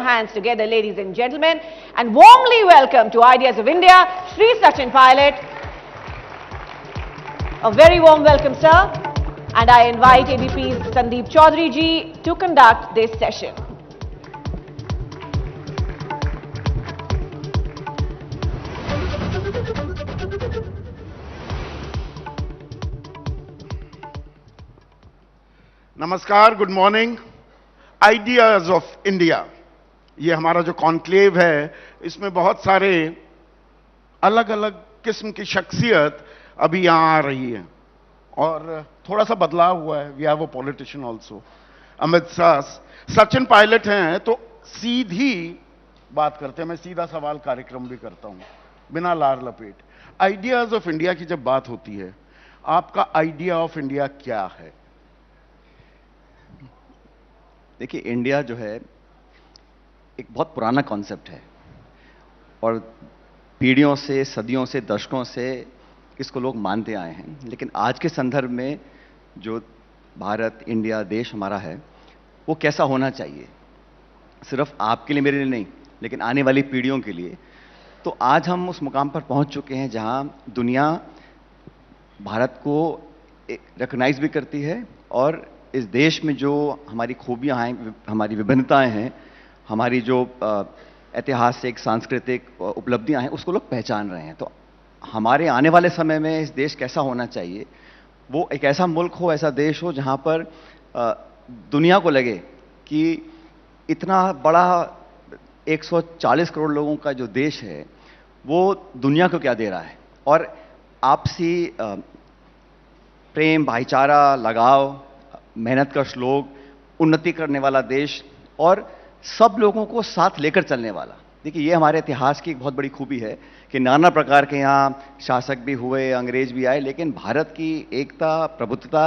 your hands together, ladies and gentlemen, and warmly welcome to Ideas of India, Shri Sachin Pilot. A very warm welcome, sir. And I invite ABP's Sandeep Chaudhary ji to conduct this session. नमस्कार, good morning. Ideas of India, ये हमारा जो conclave है, इसमें बहुत सारे अलग अलग किस्म की शख्सियत अभी यहां आ रही है और थोड़ा सा बदलाव हुआ है। We have a politician also, Amit Shah. Sachin Pilot हैं तो सीधी बात करते हैं। मैं सीधा सवाल कार्यक्रम भी करता हूं बिना लार लपेट। आइडियाज ऑफ इंडिया की जब बात होती है, आपका आइडिया ऑफ इंडिया क्या है? देखिए, इंडिया जो है एक बहुत पुराना कॉन्सेप्ट है और पीढ़ियों से, सदियों से, दशकों से इसको लोग मानते आए हैं। लेकिन आज के संदर्भ में जो भारत, इंडिया देश हमारा है, वो कैसा होना चाहिए, सिर्फ आपके लिए, मेरे लिए नहीं, लेकिन आने वाली पीढ़ियों के लिए। तो आज हम उस मुकाम पर पहुंच चुके हैं जहां दुनिया भारत को रिकॉग्नाइज भी करती है और इस देश में जो हमारी खूबियां हैं, हमारी विभिन्नताएं हैं, हमारी जो ऐतिहासिक, सांस्कृतिक उपलब्धियां हैं, उसको लोग पहचान रहे हैं। तो हमारे आने वाले समय में इस देश कैसा होना चाहिए, वो एक ऐसा मुल्क हो, ऐसा देश हो जहां पर दुनिया को लगे कि इतना बड़ा 140 करोड़ लोगों का जो देश है, वो दुनिया को क्या दे रहा है। और आपसी प्रेम, भाईचारा, लगाव, मेहनत का श्लोक, उन्नति करने वाला देश और सब लोगों को साथ लेकर चलने वाला। देखिए, ये हमारे इतिहास की एक बहुत बड़ी खूबी है कि नाना प्रकार के यहाँ शासक भी हुए, अंग्रेज भी आए, लेकिन भारत की एकता, प्रभुत्वता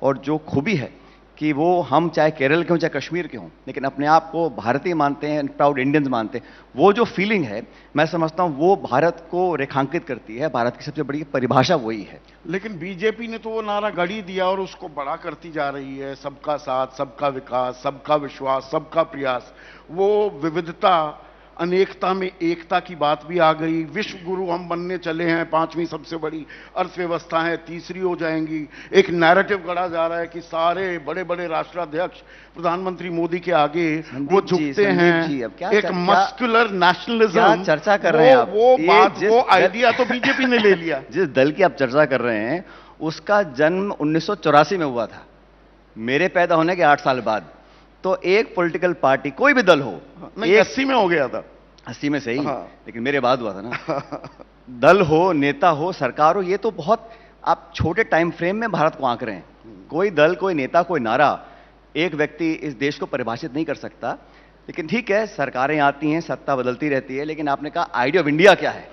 और जो खूबी है कि वो हम चाहे केरल के हों, चाहे कश्मीर के हों, लेकिन अपने आप को भारतीय मानते हैं, प्राउड इंडियंस मानते हैं। वो जो फीलिंग है, मैं समझता हूँ वो भारत को रेखांकित करती है। भारत की सबसे बड़ी परिभाषा वही है। लेकिन बीजेपी ने तो वो नारा गढ़ ही दिया और उसको बड़ा करती जा रही है। सबका साथ, सबका विकास, सबका विश्वास, सबका प्रयास। वो विविधता, अनेकता में एकता की बात भी आ गई। विश्व गुरु हम बनने चले हैं, 5वीं सबसे बड़ी अर्थव्यवस्था है, तीसरी हो जाएंगी। एक नैरेटिव गढ़ा जा रहा है कि सारे बड़े बड़े राष्ट्राध्यक्ष प्रधानमंत्री मोदी के आगे वो झुकते हैं। एक मस्कुलर नेशनलिज्म चर्चा कर रहे हैं आप, वो बात, वो आइडिया तो बीजेपी ने ले लिया। जिस दल की आप चर्चा कर रहे हैं, उसका जन्म 1984 में हुआ था, मेरे पैदा होने के 8 साल बाद। तो एक पॉलिटिकल पार्टी, कोई भी दल हो, नहीं, 80 में हो गया था। 80 में सही, लेकिन मेरे बाद हुआ था ना। दल हो, नेता हो, सरकार हो, ये तो बहुत आप छोटे टाइम फ्रेम में भारत को आंक रहे हैं। कोई दल, कोई नेता, कोई नारा, एक व्यक्ति इस देश को परिभाषित नहीं कर सकता। लेकिन ठीक है, सरकारें आती हैं, सत्ता बदलती रहती है, लेकिन आपने कहा आइडिया ऑफ इंडिया क्या है?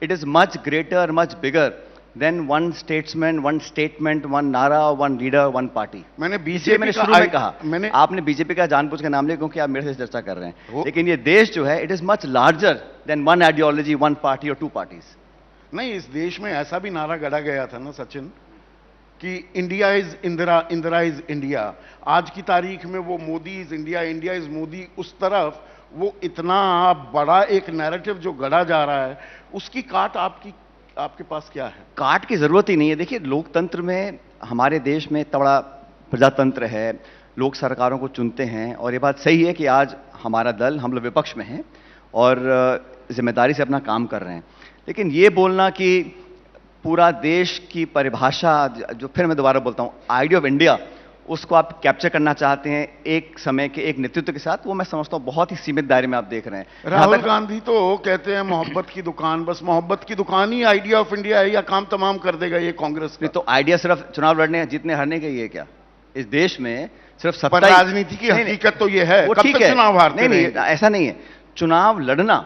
It is much greater, much bigger than one statesman, one statement, one नारा, वन लीडर, वन पार्टी। मैंने बीजेपी शुरू में कहा, आपने बीजेपी का जानबूझ के नाम लिया क्योंकि आप मेरे से चर्चा कर रहे हैं। लेकिन ये देश जो है, it is much larger than one ideology, one party और 2 पार्टीज। नहीं, इस देश में ऐसा भी नारा गढ़ा गया था ना सचिन, कि India is Indira, Indira is India. आज की तारीख में वो Modi is India, India is Modi, उस तरफ वो इतना बड़ा एक नैरेटिव जो गढ़ा जा रहा है, उसकी काट आपके पास क्या है? काट की जरूरत ही नहीं है। देखिए, लोकतंत्र में, हमारे देश में इतना बड़ा प्रजातंत्र है, लोग सरकारों को चुनते हैं और ये बात सही है कि आज हमारा दल, हम लोग विपक्ष में हैं और जिम्मेदारी से अपना काम कर रहे हैं। लेकिन ये बोलना कि पूरा देश की परिभाषा, जो फिर मैं दोबारा बोलता हूँ, आइडिया ऑफ इंडिया, उसको आप कैप्चर करना चाहते हैं एक समय के एक नेतृत्व के साथ, वो मैं समझता हूं बहुत ही सीमित दायरे में आप देख रहे हैं। राहुल गांधी तो कहते हैं मोहब्बत की दुकान, बस मोहब्बत की दुकान ही आइडिया ऑफ इंडिया है, या काम तमाम कर देगा ये कांग्रेस का? तो आइडिया सिर्फ चुनाव लड़ने, जीतने, हारने का ही है क्या? इस देश में सिर्फ सत्ता, पर राजनीति की हकीकत तो ये है, कब तक चुनाव हारते नहीं, ऐसा नहीं है। चुनाव लड़ना,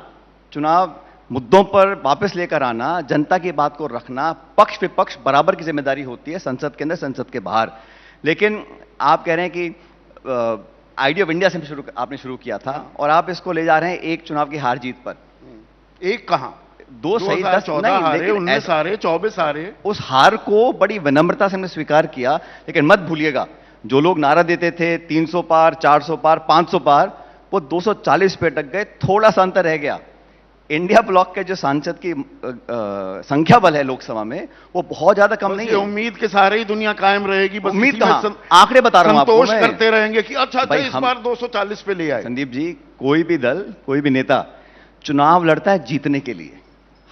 चुनाव मुद्दों पर वापस लेकर आना, जनता की बात को रखना, पक्ष विपक्ष बराबर की जिम्मेदारी होती है, संसद के अंदर, संसद के बाहर। लेकिन आप कह रहे हैं कि आइडिया ऑफ इंडिया से आपने शुरू किया था और आप इसको ले जा रहे हैं एक चुनाव की हार जीत पर। एक कहां, 2 सही 14 हारे, 19 हारे, 24 हारे। उस हार को बड़ी विनम्रता से हमने स्वीकार किया। लेकिन मत भूलिएगा, जो लोग नारा देते थे 300 पार, 400 पार, 500 पार, वो 240 पे अटक गए, थोड़ा सा अंतर रह गया। इंडिया ब्लॉक के जो सांसद की संख्या बल है लोकसभा में, वो बहुत ज्यादा कम नहीं है। उम्मीद के सहारे ही दुनिया कायम रहेगी, बस उम्मीद इसी में कहां, आंकड़े बता रहा हूं आपको संतोष मैं। करते रहेंगे कि अच्छा भाई इस बार 240 पे ले आए। संदीप जी, कोई भी दल, कोई भी नेता चुनाव लड़ता है जीतने के लिए।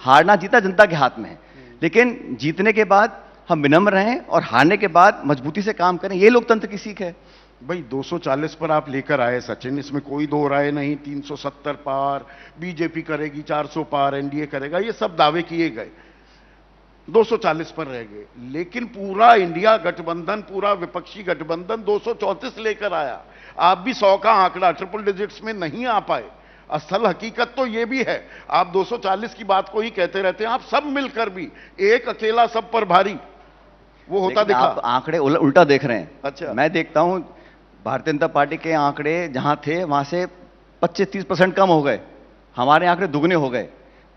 हारना जीता जनता के हाथ में है, लेकिन जीतने के बाद हम विनम्र रहें और हारने के बाद मजबूती से काम करें, ये लोकतंत्र की सीख है। भाई 240 पर आप लेकर आए सचिन, इसमें कोई दो राय नहीं। 370 पार, बीजेपी करेगी 400 पार, एनडीए करेगा, ये सब दावे किए गए। 240 पर रह गए, लेकिन पूरा इंडिया गठबंधन, पूरा विपक्षी गठबंधन 234 लेकर आया। आप भी 100 का आंकड़ा, ट्रिपल डिजिट्स में नहीं आ पाए। असल हकीकत तो यह भी है, आप 240 की बात को ही कहते रहते हैं, आप सब मिलकर भी एक अकेला सब पर भारी वो होता दिखा। आप आंकड़े उल्टा देख रहे हैं। अच्छा, मैं देखता हूं भारतीय जनता पार्टी के आंकड़े जहां थे वहां से 25-30% कम हो गए, हमारे आंकड़े दुगने हो गए।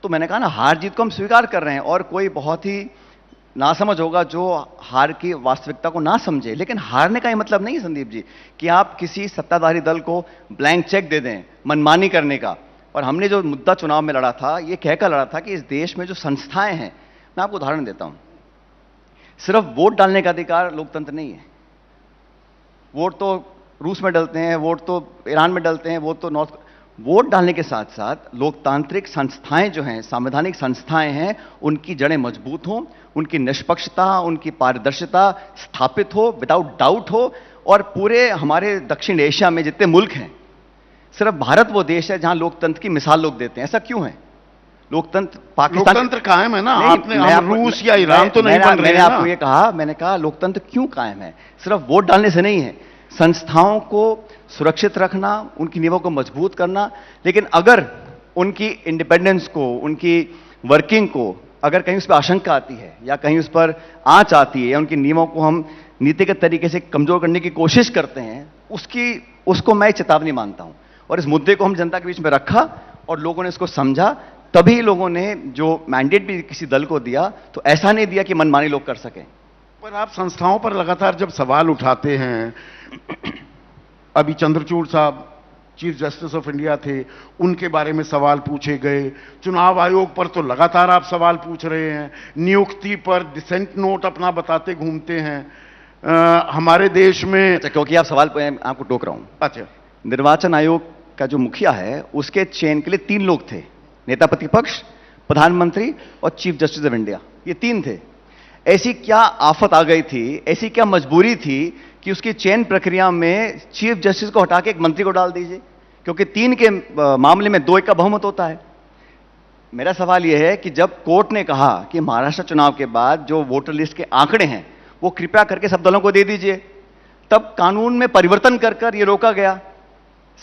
तो मैंने कहा ना, हार जीत को हम स्वीकार कर रहे हैं, और कोई बहुत ही नासमझ होगा जो हार की वास्तविकता को ना समझे। लेकिन हारने का ये मतलब नहीं है संदीप जी कि आप किसी सत्ताधारी दल को ब्लैंक चेक दे दें मनमानी करने का। और हमने जो मुद्दा चुनाव में लड़ा था, ये कहकर लड़ा था कि इस देश में जो संस्थाएं हैं, मैं आपको उदाहरण देता हूं, सिर्फ वोट डालने का अधिकार लोकतंत्र नहीं है। वोट तो रूस में डलते हैं, वोट तो ईरान में डलते हैं, वोट डालने के साथ साथ लोकतांत्रिक संस्थाएं जो हैं, संवैधानिक संस्थाएं हैं, उनकी जड़ें मजबूत हों, उनकी निष्पक्षता, उनकी पारदर्शिता स्थापित हो, विदाउट डाउट हो। और पूरे हमारे दक्षिण एशिया में जितने मुल्क हैं, सिर्फ भारत वो देश है जहां लोकतंत्र की मिसाल लोग देते हैं। ऐसा क्यों है? लोकतंत्र पाकिस्तान, लोकतंत्र कायम है ना। आपने हम रूस या ईरान तो नहीं बन रहे मैंने हैं आपको ये कहा, मैंने कहा लोकतंत्र क्यों कायम है? सिर्फ वोट डालने से नहीं है। संस्थाओं को सुरक्षित रखना, उनकी नींवों को मजबूत करना। लेकिन अगर उनकी इंडिपेंडेंस को, उनकी वर्किंग को अगर कहीं उस पर आशंका आती है, या कहीं उस पर आंच आती है, या उनकी नींवों को हम नीतिगत तरीके से कमजोर करने की कोशिश करते हैं, उसको मैं चेतावनी मानता हूं। और इस मुद्दे को हम जनता के बीच में रखा और लोगों ने इसको समझा, तभी लोगों ने जो मैंडेट भी किसी दल को दिया, तो ऐसा नहीं दिया कि मनमानी लोग कर सकें। पर आप संस्थाओं पर लगातार जब सवाल उठाते हैं, अभी चंद्रचूड़ साहब चीफ जस्टिस ऑफ इंडिया थे, उनके बारे में सवाल पूछे गए। चुनाव आयोग पर तो लगातार आप सवाल पूछ रहे हैं। नियुक्ति पर डिसेंट नोट अपना बताते घूमते हैं। हमारे देश में, अच्छा, क्योंकि आप सवाल आपको टोक रहा हूं। अच्छा, निर्वाचन आयोग का जो मुखिया है, उसके चयन के लिए 3 लोग थे, नेता प्रतिपक्ष, प्रधानमंत्री और चीफ जस्टिस ऑफ इंडिया। ये 3 थे। ऐसी क्या आफत आ गई थी, ऐसी क्या मजबूरी थी कि उसकी चयन प्रक्रिया में चीफ जस्टिस को हटा के एक मंत्री को डाल दीजिए? क्योंकि 3 के मामले में 2-1 का बहुमत होता है। मेरा सवाल यह है कि जब कोर्ट ने कहा कि महाराष्ट्र चुनाव के बाद जो वोटर लिस्ट के आंकड़े हैं वो कृपया करके सब दलों को दे दीजिए, तब कानून में परिवर्तन कर ये रोका गया।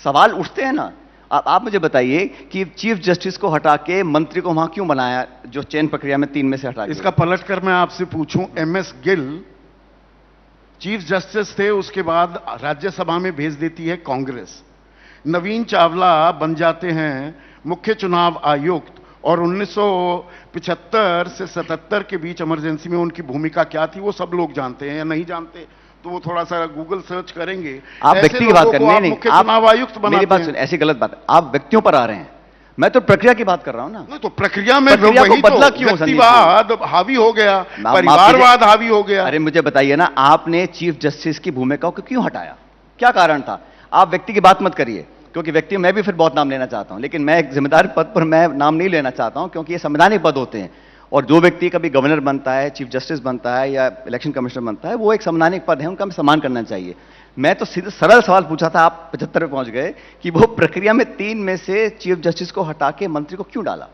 सवाल उठते हैं ना। आप मुझे बताइए कि चीफ जस्टिस को हटा के मंत्री को वहां क्यों बनाया, जो चयन प्रक्रिया में 3 में से हटा के? इसका पलटकर मैं आपसे पूछूं, एमएस गिल चीफ जस्टिस थे, उसके बाद राज्यसभा में भेज देती है कांग्रेस। नवीन चावला बन जाते हैं मुख्य चुनाव आयुक्त, और 1975 से 77 के बीच इमरजेंसी में उनकी भूमिका क्या थी वो सब लोग जानते हैं, या नहीं जानते तो वो थोड़ा सा गूगल सर्च करेंगे। आप व्यक्ति की बात कर रहे हैं, मुख्य चुनाव आयुक्त बनाते हैं। मेरी बात सुनिए, ऐसी गलत बात है। आप व्यक्तियों पर आ रहे हैं, मैं तो प्रक्रिया की बात कर रहा हूं ना। नहीं तो प्रक्रिया में प्रक्रिया वही को बदला तो क्यों? व्यक्तिवाद हावी हो गया, परिवारवाद हावी हो गया। अरे मुझे बताइए ना, आपने चीफ जस्टिस की भूमिका को क्यों हटाया? क्या कारण था? आप व्यक्ति की बात मत करिए, क्योंकि व्यक्ति मैं भी फिर बहुत नाम लेना चाहता हूं, लेकिन मैं एक जिम्मेदार पद पर मैं नाम नहीं लेना चाहता हूं, क्योंकि ये संवैधानिक पद होते हैं। और जो व्यक्ति कभी गवर्नर बनता है, चीफ जस्टिस बनता है, या इलेक्शन कमिश्नर बनता है, वो एक संवैधानिक पद है, उनका सम्मान करना चाहिए। मैं तो सीधे सरल सवाल पूछा था, आप 75 पे पहुंच गए कि वो प्रक्रिया में 3 में से चीफ जस्टिस को हटा के मंत्री को क्यों डाला?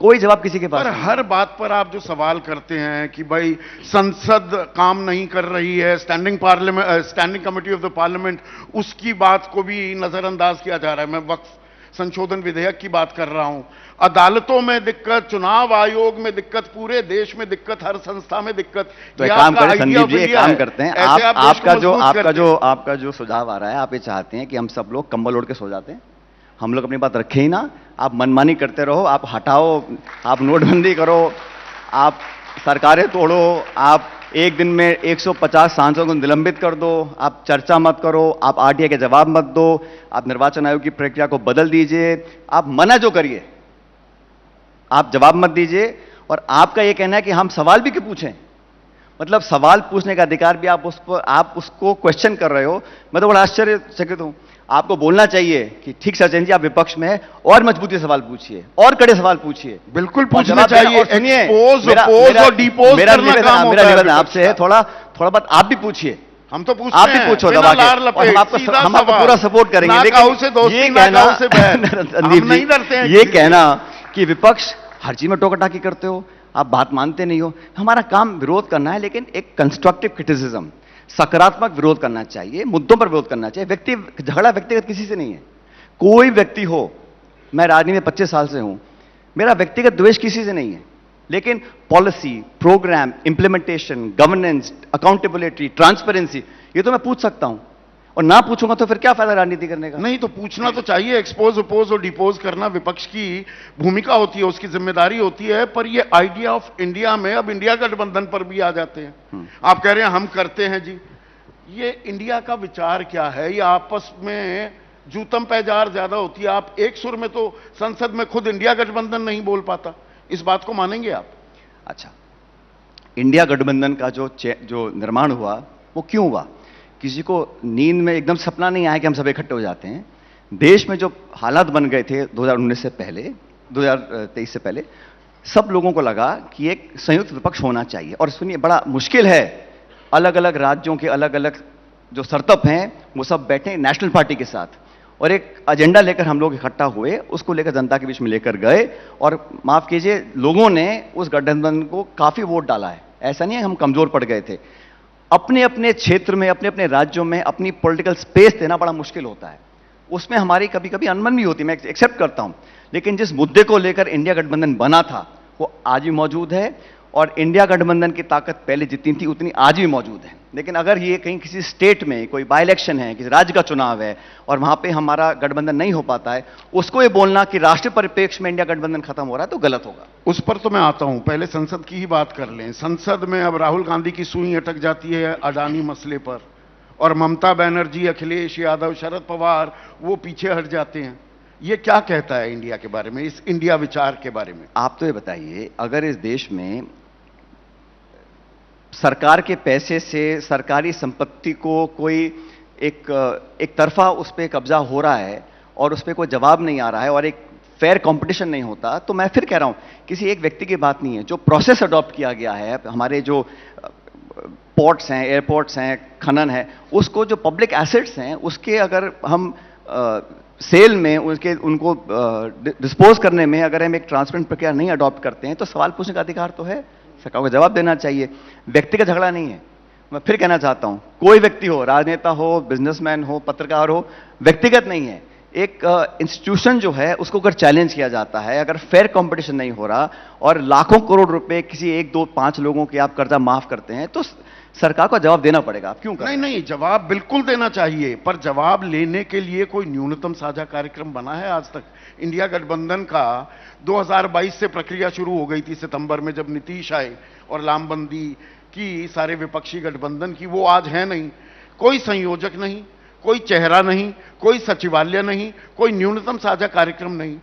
कोई जवाब किसी के पास पर नहीं। हर बात पर आप जो सवाल करते हैं कि भाई संसद काम नहीं कर रही है, standing committee of the parliament, उसकी बात को भी नजरअंदाज किया जा रहा है। मैं वक्फ संशोधन विधेयक की बात कर रहा हूं। अदालतों में दिक्कत, चुनाव आयोग में दिक्कत, पूरे देश में दिक्कत, हर संस्था में दिक्कत। तो एक काम करें संदीप जी, एक काम करते हैं, आपका जो सुझाव आ रहा है, आप ये चाहते हैं कि हम सब लोग कंबल ओढ़ के सो जाते हैं, हम लोग अपनी बात रखें ही ना, आप मनमानी करते रहो, आप हटाओ, आप नोटबंदी करो, आप सरकारें तोड़ो, आप एक दिन में 150 सांसदों को निलंबित कर दो, आप चर्चा मत करो, आप आरटीआई के जवाब मत दो, आप निर्वाचन आयोग की प्रक्रिया को बदल दीजिए, आप मना जो करिए, आप जवाब मत दीजिए। और आपका यह कहना है कि हम सवाल भी क्यों पूछें, मतलब सवाल पूछने का अधिकार भी आप उसको क्वेश्चन कर रहे हो। मैं तो बड़ा आश्चर्यचकित हूं। आपको बोलना चाहिए कि ठीक सचिन जी, आप विपक्ष में हैं और मजबूती से सवाल पूछिए और कड़े सवाल पूछिए, बिल्कुल पूछना चाहिए। सुनिए, एक्सपोज, अपोज और डिपोज मेरा निवेदन आपसे है, थोड़ा बात आप भी पूछिए। हम तो पूछते आप भी पूछो दबा के, और हम आपको पूरा सपोर्ट करेंगे। लेकिन ये कहना ये कहना कि विपक्ष हर चीज में टोकाटाकी करते हो, आप बात मानते नहीं हो। हमारा काम विरोध करना है, लेकिन एक कंस्ट्रक्टिव क्रिटिसिज्म, सकारात्मक विरोध करना चाहिए, मुद्दों पर विरोध करना चाहिए। झगड़ा व्यक्तिगत किसी से नहीं है। कोई व्यक्ति हो, मैं राजनीति में 25 साल से हूं, मेरा व्यक्तिगत द्वेष किसी से नहीं है, लेकिन policy, programme, implementation, governance, accountability, transparency, ये तो मैं पूछ सकता हूं। और ना पूछूंगा तो फिर क्या फायदा राजनीति करने का। नहीं तो पूछना तो चाहिए। एक्सपोज, अपोज और डिपोज करना विपक्ष की भूमिका होती है, उसकी जिम्मेदारी होती है। पर ये आइडिया ऑफ इंडिया में अब इंडिया गठबंधन पर भी आ जाते हैं। आप कह रहे हैं हम करते हैं जी, ये इंडिया का विचार क्या है? ये आपस में जूतम पैजार ज्यादा होती है। आप एक सुर में तो संसद में खुद इंडिया गठबंधन नहीं बोल पाता, इस बात को मानेंगे आप? अच्छा, इंडिया गठबंधन का जो निर्माण हुआ वो क्यों हुआ? किसी को नींद में एकदम सपना नहीं आया कि हम सब इकट्ठे हो जाते हैं। देश में जो हालात बन गए थे 2019 से पहले, 2023 से पहले, सब लोगों को लगा कि एक संयुक्त विपक्ष होना चाहिए। और सुनिए, बड़ा मुश्किल है, अलग अलग राज्यों के अलग अलग जो सरतप हैं वो सब बैठे नेशनल पार्टी के साथ, और एक एजेंडा लेकर हम लोग इकट्ठा हुए, उसको लेकर जनता के बीच में लेकर गए, और माफ कीजिए, लोगों ने उस गठबंधन को काफी वोट डाला है। ऐसा नहीं है हम कमजोर पड़ गए थे। अपने अपने क्षेत्र में, अपने अपने राज्यों में अपनी पॉलिटिकल स्पेस देना बड़ा मुश्किल होता है। उसमें हमारी कभी कभी अनबन भी होती है, मैं एक्सेप्ट करता हूं। लेकिन जिस मुद्दे को लेकर इंडिया गठबंधन बना था वो आज भी मौजूद है, और इंडिया गठबंधन की ताकत पहले जितनी थी उतनी आज भी मौजूद है। लेकिन अगर ये कहीं किसी स्टेट में कोई बाई इलेक्शन है, किसी राज्य का चुनाव है, और वहां पे हमारा गठबंधन नहीं हो पाता है, उसको ये बोलना कि राष्ट्रीय परिप्रेक्ष्य में इंडिया गठबंधन खत्म हो रहा है, तो गलत होगा। उस पर तो मैं आता हूं, पहले संसद की ही बात कर लें। संसद में अब राहुल गांधी की सुई अटक जाती है अडानी मसले पर, और ममता बनर्जी, अखिलेश यादव, शरद पवार वो पीछे हट जाते हैं। ये क्या कहता है इंडिया के बारे में, इस इंडिया विचार के बारे में? आप तो ये बताइए, अगर इस देश में सरकार के पैसे से सरकारी संपत्ति को कोई एक तरफा उस पर कब्जा हो रहा है और उस पर कोई जवाब नहीं आ रहा है और एक फेयर कंपटीशन नहीं होता, तो मैं फिर कह रहा हूं, किसी एक व्यक्ति की बात नहीं है। जो प्रोसेस अडॉप्ट किया गया है, हमारे जो पोर्ट्स हैं, एयरपोर्ट्स हैं, खनन है, उसको जो पब्लिक एसेट्स हैं उसके अगर हम सेल में उनको डिस्पोज करने में अगर हम एक ट्रांसपेरेंट प्रक्रिया नहीं अडॉप्ट करते हैं, तो सवाल पूछने का अधिकार तो है, सरकार को जवाब देना चाहिए। व्यक्तिगत झगड़ा नहीं है। मैं फिर कहना चाहता हूं, कोई व्यक्ति हो, राजनेता हो, बिजनेसमैन हो, पत्रकार हो, व्यक्तिगत नहीं है। एक इंस्टीट्यूशन जो है उसको अगर चैलेंज किया जाता है, अगर फेयर कंपटीशन नहीं हो रहा और लाखों करोड़ रुपए किसी 1, 2, 5 लोगों के आप कर्जा माफ करते हैं, तो सरकार को जवाब देना पड़ेगा। आप क्यों करें? नहीं, जवाब बिल्कुल देना चाहिए, पर जवाब लेने के लिए कोई न्यूनतम साझा कार्यक्रम बना है आज तक? इंडिया गठबंधन का 2022 से प्रक्रिया शुरू हो गई थी, सितंबर में जब नीतीश आए और लामबंदी की सारे विपक्षी गठबंधन की, वो आज है नहीं। कोई संयोजक नहीं, कोई चेहरा नहीं, कोई सचिवालय नहीं, कोई न्यूनतम साझा कार्यक्रम नहीं।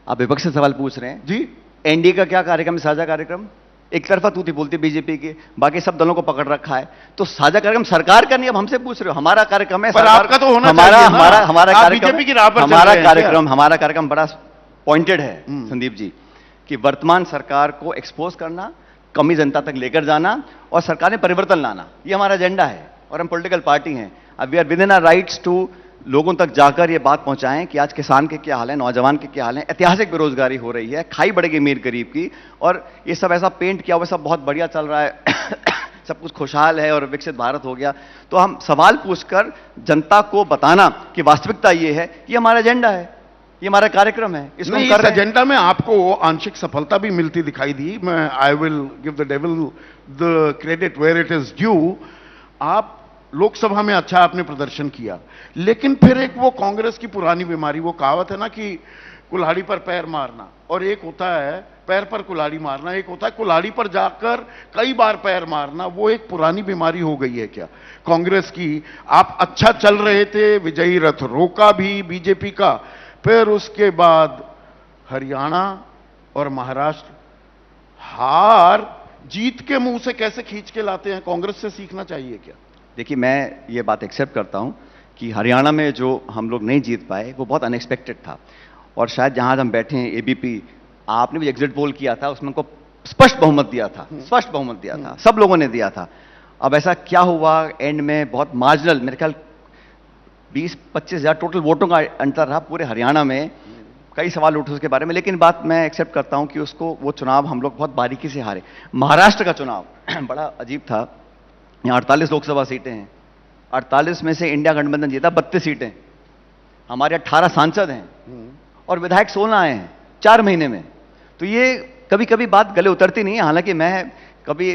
आप विपक्ष से सवाल पूछ रहे हैं जी। एनडीए का क्या कार्यक्रम है? साझा कार्यक्रम एक तरफा तूती बोलती बीजेपी की, बाकी सब दलों को पकड़ रखा है। तो साझा कार्यक्रम सरकार का नहीं, अब हमसे पूछ रहे हो। हमारा कार्यक्रम है, पर आपका तो होना हमारा चाहिए ना। हमारा बीजेपी की राह पर हमारा कार्यक्रम बड़ा पॉइंटेड है संदीप जी, कि वर्तमान सरकार को एक्सपोज करना, कमी जनता तक लेकर जाना और सरकार में परिवर्तन लाना, ये हमारा एजेंडा है। और हम पॉलिटिकल पार्टी हैं, अब we are within our rights to लोगों तक जाकर ये बात पहुंचाएं कि आज किसान के क्या हाल है, नौजवान के क्या हाल है, ऐतिहासिक बेरोजगारी हो रही है, खाई बढ़ेगी अमीर गरीब की, और ये सब ऐसा पेंट किया हुआ सब बहुत बढ़िया चल रहा है सब कुछ खुशहाल है और विकसित भारत हो गया। तो हम सवाल पूछकर जनता को बताना कि वास्तविकता ये है, ये हमारा एजेंडा है, ये हमारा कार्यक्रम है। इसमें इस एजेंडा में आपको आंशिक सफलता भी मिलती दिखाई दी। मैं I will give the devil the credit where it is due. आप लोकसभा में अच्छा आपने प्रदर्शन किया, लेकिन फिर एक वो कांग्रेस की पुरानी बीमारी, वो कहावत है ना कि कुल्हाड़ी पर पैर मारना, और एक होता है पैर पर कुल्हाड़ी मारना, एक होता है कुल्हाड़ी पर जाकर कई बार पैर मारना। वो एक पुरानी बीमारी हो गई है क्या कांग्रेस की? आप अच्छा चल रहे थे, विजयी रथ रोका भी बीजेपी का, फिर उसके बाद हरियाणा और महाराष्ट्र हार जीत के मुंह से कैसे खींच के लाते हैं? कांग्रेस से सीखना चाहिए क्या? देखिए, मैं ये बात एक्सेप्ट करता हूं कि हरियाणा में जो हम लोग नहीं जीत पाए वो बहुत अनएक्सपेक्टेड था, और शायद जहां हम बैठे हैं एबीपी, आपने भी एग्जिट पोल किया था, उसमें को स्पष्ट बहुमत दिया था, स्पष्ट बहुमत दिया था, सब लोगों ने दिया था। अब ऐसा क्या हुआ एंड में, बहुत मार्जिनल, मेरे ख्याल 20-25 हजार टोटल वोटों का अंतर रहा पूरे हरियाणा में। कई सवाल उठे उसके बारे में, लेकिन बात मैं एक्सेप्ट करता हूं कि उसको, वो चुनाव हम लोग बहुत बारीकी से हारे। महाराष्ट्र का चुनाव बड़ा अजीब था। यहाँ 48 लोकसभा सीटें हैं, 48 में से इंडिया गठबंधन जीता 32 सीटें, हमारे 18 सांसद हैं और विधायक 16 आए हैं 4 महीने में। तो ये कभी कभी बात गले उतरती नहीं है। हालांकि मैं कभी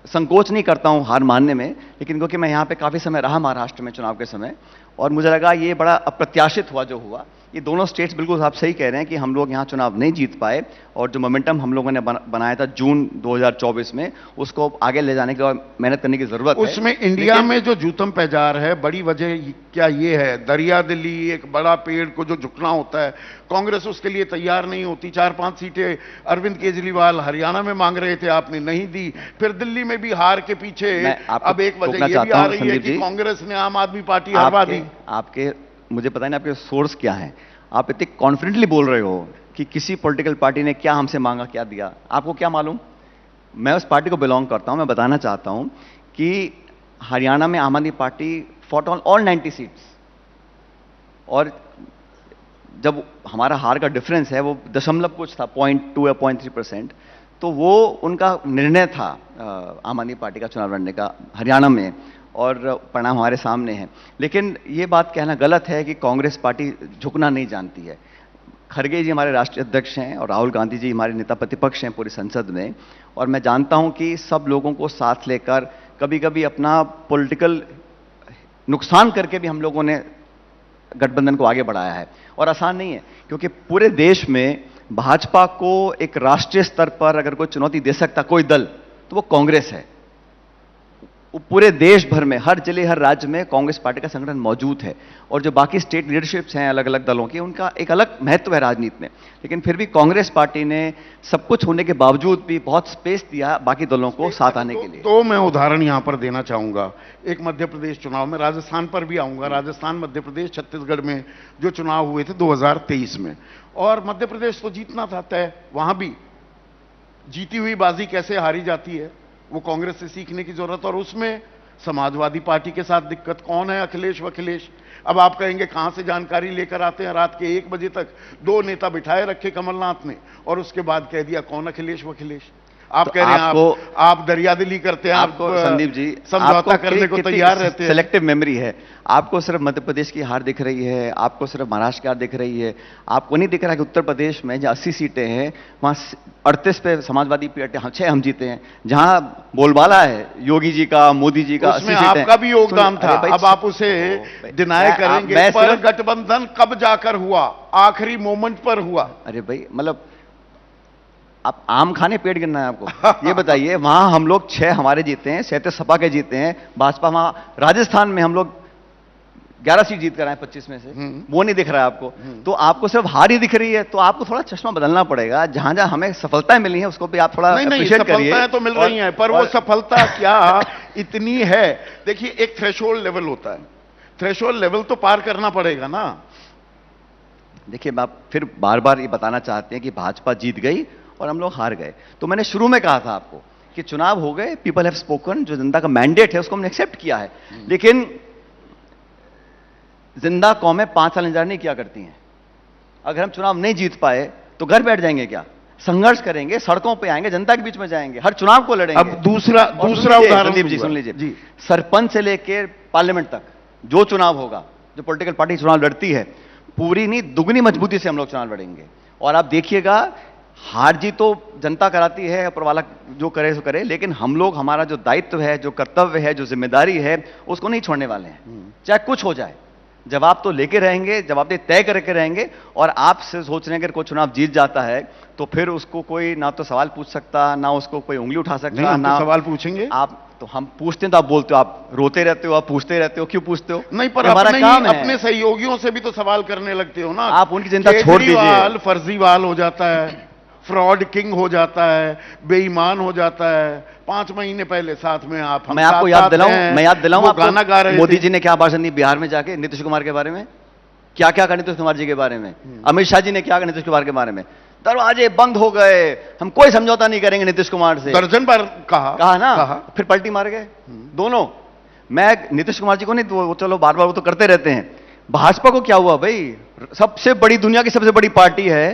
संकोच नहीं करता हूं हार मानने में, लेकिन क्योंकि मैं यहां पे काफी समय रहा महाराष्ट्र में चुनाव के समय, और मुझे लगा ये बड़ा अप्रत्याशित हुआ जो हुआ। ये दोनों स्टेट्स, बिल्कुल आप सही कह रहे हैं कि हम लोग यहां चुनाव नहीं जीत पाए, और जो मोमेंटम हम लोगों ने बनाया था जून 2024 में, उसको आगे ले जाने की और मेहनत करने की जरूरत है। उसमें इंडिया में जो जूतम पैजार है, बड़ी वजह क्या ये है? दरिया दिल्ली, एक बड़ा पेड़ को जो झुकना होता है, कांग्रेस उसके लिए तैयार नहीं होती। 4-5 सीटें अरविंद केजरीवाल हरियाणा में मांग रहे थे, आपने नहीं दी। फिर दिल्ली में भी हार के पीछे अब एक वजह ये भी आ रही है कि कांग्रेस ने आम आदमी पार्टी हरवा दी। आपके, मुझे पता नहीं आपके सोर्स क्या है, आप इतने कॉन्फिडेंटली बोल रहे हो कि किसी पॉलिटिकल पार्टी ने क्या हमसे मांगा, क्या दिया, आपको क्या मालूम? मैं उस पार्टी को बिलोंग करता हूं। मैं बताना चाहता हूं कि हरियाणा में आम आदमी party fought on all 90 seats, और जब हमारा हार का डिफरेंस है वो दशमलव कुछ था, 0.2 या 0.3%, तो वो उनका निर्णय था आम आदमी पार्टी का चुनाव लड़ने का हरियाणा में, और परिणाम हमारे सामने है। लेकिन ये बात कहना गलत है कि कांग्रेस पार्टी झुकना नहीं जानती है। खड़गे जी हमारे राष्ट्रीय अध्यक्ष हैं और राहुल गांधी जी हमारे नेता प्रतिपक्ष हैं पूरी संसद में, और मैं जानता हूं कि सब लोगों को साथ लेकर, कभी कभी अपना पॉलिटिकल नुकसान करके भी हम लोगों ने गठबंधन को आगे बढ़ाया है। और आसान नहीं है, क्योंकि पूरे देश में भाजपा को एक राष्ट्रीय स्तर पर अगर कोई चुनौती दे सकता कोई दल, तो वो कांग्रेस है। पूरे देश भर में, हर जिले, हर राज्य में कांग्रेस पार्टी का संगठन मौजूद है, और जो बाकी स्टेट लीडरशिप्स हैं अलग अलग दलों की, उनका एक अलग महत्व है राजनीति में। लेकिन फिर भी कांग्रेस पार्टी ने सब कुछ होने के बावजूद भी बहुत स्पेस दिया बाकी दलों को साथ आने के लिए। तो मैं उदाहरण यहां पर देना चाहूंगा। एक मध्य प्रदेश चुनाव में, राजस्थान पर भी आऊंगा, राजस्थान, मध्य प्रदेश, छत्तीसगढ़ में जो चुनाव हुए थे 2023 में, और मध्य प्रदेश तो जीतना था तय, वहां भी जीती हुई बाजी कैसे हारी जाती है, वो कांग्रेस से सीखने की जरूरत। और उसमें समाजवादी पार्टी के साथ दिक्कत कौन है? अखिलेश वखिलेश। अब आप कहेंगे कहां से जानकारी लेकर आते हैं? रात के 1 बजे तक 2 नेता बिठाए रखे कमलनाथ ने, और उसके बाद कह दिया कौन अखिलेश वखिलेश। आप तो कह रहे हैं आप दरिया दिली करते हैं, आपको संदीप जी समझौता करने को तैयार रहते हैं। सिलेक्टिव मेमोरी है। आपको सिर्फ मध्य प्रदेश की हार दिख रही है, आपको सिर्फ महाराष्ट्र की हार दिख रही है, आपको नहीं दिख रहा कि उत्तर प्रदेश में जहां 80 सीटें हैं वहां 38 पे समाजवादी पार्टी 6 हम जीते हैं, जहां बोलबाला है योगी जी का, मोदी जी का, उसमें आपका भी योगदान था। अब आप उसे डिनाई करेंगे, पर गठबंधन कब जाकर हुआ? आखिरी मोमेंट पर हुआ। अरे भाई, मतलब आप आम खाने पेट गिरना है आपको? ये बताइए, वहां हम लोग 6 हमारे जीते हैं, 37 सपा के जीते हैं, भाजपा वहां राजस्थान में हम लोग 11 सीट जीत कर आए 25 में से, वो नहीं दिख रहा है आपको। तो आपको सिर्फ हार ही दिख रही है, तो आपको थोड़ा चश्मा बदलना पड़ेगा। जहां जहां हमें सफलताएं मिली हैं उसको भी आप थोड़ा अप्रिशिएट करिए। सफलताएं तो मिल रही हैं, पर वो सफलता क्या इतनी है? देखिए, एक थ्रेशोल्ड लेवल होता है, थ्रेशोल्ड लेवल तो पार करना पड़ेगा ना। देखिए, आप फिर बार बार ये बताना चाहते हैं कि भाजपा जीत गई और हम लोग हार गए। तो मैंने शुरू में कहा था आपको कि चुनाव हो गए, पीपल हैव स्पोकन, जो जनता का मैंडेट है उसको हमने एक्सेप्ट किया है। लेकिन जिंदा कौमें 5 साल इंतजार नहीं किया करती हैं। अगर हम चुनाव नहीं जीत पाए तो घर बैठ जाएंगे क्या? संघर्ष करेंगे, सड़कों पे आएंगे, जनता के बीच में जाएंगे, हर चुनाव को लड़ेंगे। अब दूसरा उदाहरण जी सुन लीजिए, सरपंच से लेकर पार्लियामेंट तक जो चुनाव होगा, जो पॉलिटिकल पार्टी चुनाव लड़ती है, पूरी नहीं दुगनी मजबूती से हम लोग चुनाव लड़ेंगे। और आप देखिएगा, हार जीत तो जनता कराती है, ऊपर वाला जो करे सो करे, लेकिन हम लोग, हमारा जो दायित्व है, जो कर्तव्य है, जो जिम्मेदारी है, उसको नहीं छोड़ने वाले हैं, चाहे कुछ हो जाए। जवाब तो लेके रहेंगे, जवाब दे तय करके रहेंगे। और आपसे सोच रहे हैं कि अगर कोई चुनाव जीत जाता है तो फिर उसको कोई ना तो सवाल पूछ सकता, ना उसको कोई उंगली उठा नहीं, सकता, हम ना तो सवाल पूछेंगे। आप तो हम पूछते हैं तो आप बोलते हो, आप रोते रहते हो, आप पूछते रहते हो, क्यों पूछते हो? नहीं, पर ये हमारा काम है। अपने सहयोगियों से भी तो सवाल करने लगते हो ना। आप उनकी चिंता छोड़ दीजिए। केजरीवाल फर्जीवाल हो जाता है, फ्रॉड किंग हो जाता है, बेईमान हो जाता है। 5 महीने पहले साथ में हम मैं आपको साथ याद साथ दिलाऊं, हैं, मैं याद दिलाऊं वो आपको, गाना गा रहे मोदी थे। जी ने क्या भाषण दी बिहार में जाके नीतीश कुमार के बारे में? क्या क्या कहा नीतीश कुमार जी के बारे में? अमित शाह जी ने क्या कहा नीतीश कुमार के बारे में? दरवाजे बंद हो गए, हम कोई समझौता नहीं करेंगे नीतीश कुमार से। दर्जन बार कहा ना, फिर पलटी मार गए दोनों। मैं नीतीश कुमार जी को नहीं, वो चलो बार बार वो तो करते रहते हैं। भाजपा को क्या हुआ भाई? सबसे बड़ी, दुनिया की सबसे बड़ी पार्टी है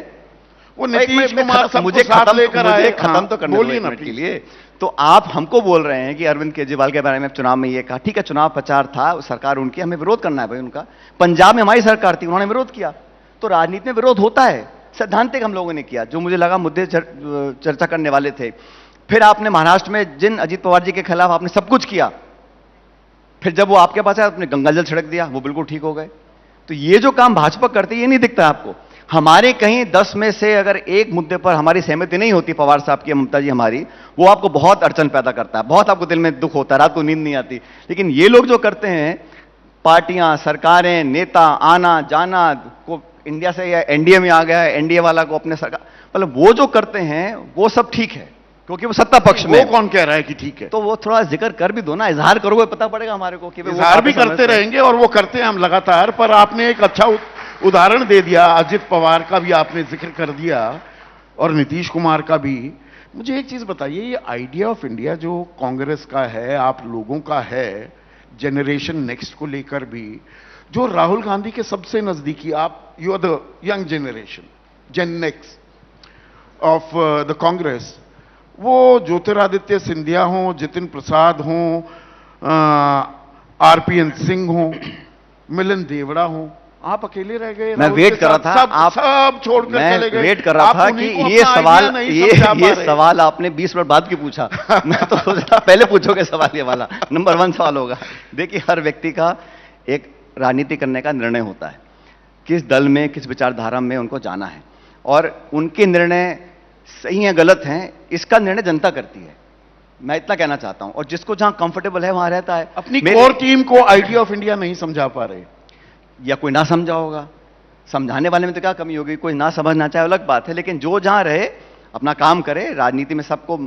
वो। नीतीश कुमार सबको मुझे साथ लेकर आए। खत्म तो करने बोलिए दो ना एक मिनट के प्लीज। लिए। तो आप हमको बोल रहे हैं कि अरविंद केजरीवाल के बारे में चुनाव में ये कहा, ठीक है चुनाव प्रचार था, सरकार उनकी, हमें विरोध करना है भाई उनका। पंजाब में हमारी सरकार थी, उन्होंने विरोध किया, तो राजनीति में विरोध होता है, सैद्धांतिक हम लोगों ने किया, जो मुझे लगा मुद्दे चर्चा करने वाले थे। फिर आपने महाराष्ट्र में जिन अजीत पवार जी के खिलाफ आपने सब कुछ किया, फिर जब वो आपके पास आया आपने गंगाजल छिड़क दिया, वो बिल्कुल ठीक हो गए। तो ये जो काम भाजपा करती है ये नहीं दिखता आपको। हमारे कहीं 10 में से अगर एक मुद्दे पर हमारी सहमति नहीं होती पवार साहब की, ममता जी हमारी, वो आपको बहुत अड़चन पैदा करता है, बहुत आपको दिल में दुख होता है, रात को नींद नहीं आती। लेकिन ये लोग जो करते हैं, पार्टियां, सरकारें, नेता आना जाना, को इंडिया से या एनडीए में आ गया है, एनडीए वाला को अपने सरकार, मतलब वो जो करते हैं वो सब ठीक है क्योंकि वो सत्ता पक्ष में। वो कौन कह रहा है कि ठीक है? तो वो थोड़ा जिक्र कर भी दो ना, इजहार करोगे पता पड़ेगा हमारे को कि इजहार भी करते रहेंगे और वो करते हैं हम लगातार। पर आपने एक अच्छा उदाहरण दे दिया, अजित पवार का भी आपने जिक्र कर दिया और नीतीश कुमार का भी। मुझे एक चीज बताइए, ये आइडिया ऑफ इंडिया जो कांग्रेस का है, आप लोगों का है, जनरेशन नेक्स्ट को लेकर भी, जो राहुल गांधी के सबसे नजदीकी, आप you are the young generation, gen next of the Congress, वो ज्योतिरादित्य सिंधिया हो, जितिन प्रसाद हो, आरपीएन सिंह हो, मिलिंद देवड़ा हो, आप अकेले रह गए। मैं वेट कर रहा था, आप सब छोड़कर चले गए। मैं वेट कर रहा था कि ये सवाल आपने 20 मिनट बाद क्यों पूछा? मैं तो सोच रहा पहले पूछोगे सवाल ये वाला, नंबर 1 सवाल होगा। देखिए, हर व्यक्ति का एक राजनीति करने का निर्णय होता है, किस दल में, किस विचारधारा में उनको जाना है, और उनके निर्णय सही हैं गलत हैं इसका निर्णय जनता करती है। मैं इतना कहना चाहता हूं, और जिसको जहां कंफर्टेबल है वहां रहता है। अपनी कोर टीम को आइडिया ऑफ इंडिया नहीं समझा पा रहे, या कोई ना समझा होगा, समझाने वाले में तो क्या कमी होगी, कोई ना समझना चाहे अलग बात है, लेकिन जो जहां रहे अपना काम करे। राजनीति में सबको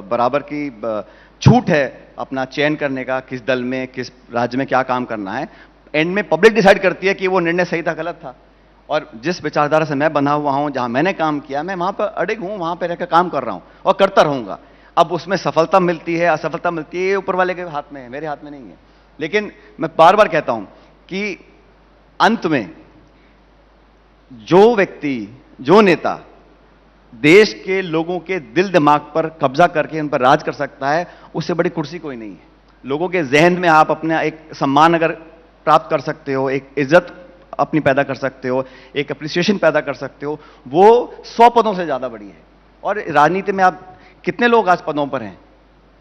बराबर की छूट है अपना चयन करने का, किस दल में, किस राज्य में क्या काम करना है। एंड में पब्लिक डिसाइड करती है कि वो निर्णय सही था गलत था। और जिस विचारधारा से मैं बंधा हुआ हूं, जहां मैंने काम किया, मैं वहां पर अडिग हूं, वहां पर रहकर काम कर रहा हूं और करता रहूंगा। अब उसमें सफलता मिलती है, असफलता मिलती है, ये ऊपर वाले के हाथ में है, मेरे हाथ में नहीं है। लेकिन मैं बार बार कहता हूं कि अंत में जो व्यक्ति, जो नेता देश के लोगों के दिल दिमाग पर कब्जा करके उन पर राज कर सकता है, उससे बड़ी कुर्सी कोई नहीं है। लोगों के जहन में आप अपना एक सम्मान अगर प्राप्त कर सकते हो, एक इज्जत अपनी पैदा कर सकते हो, एक अप्रिसिएशन पैदा कर सकते हो, वो 100 पदों से ज्यादा बड़ी है। और राजनीति में आप कितने लोग आज पदों पर हैं,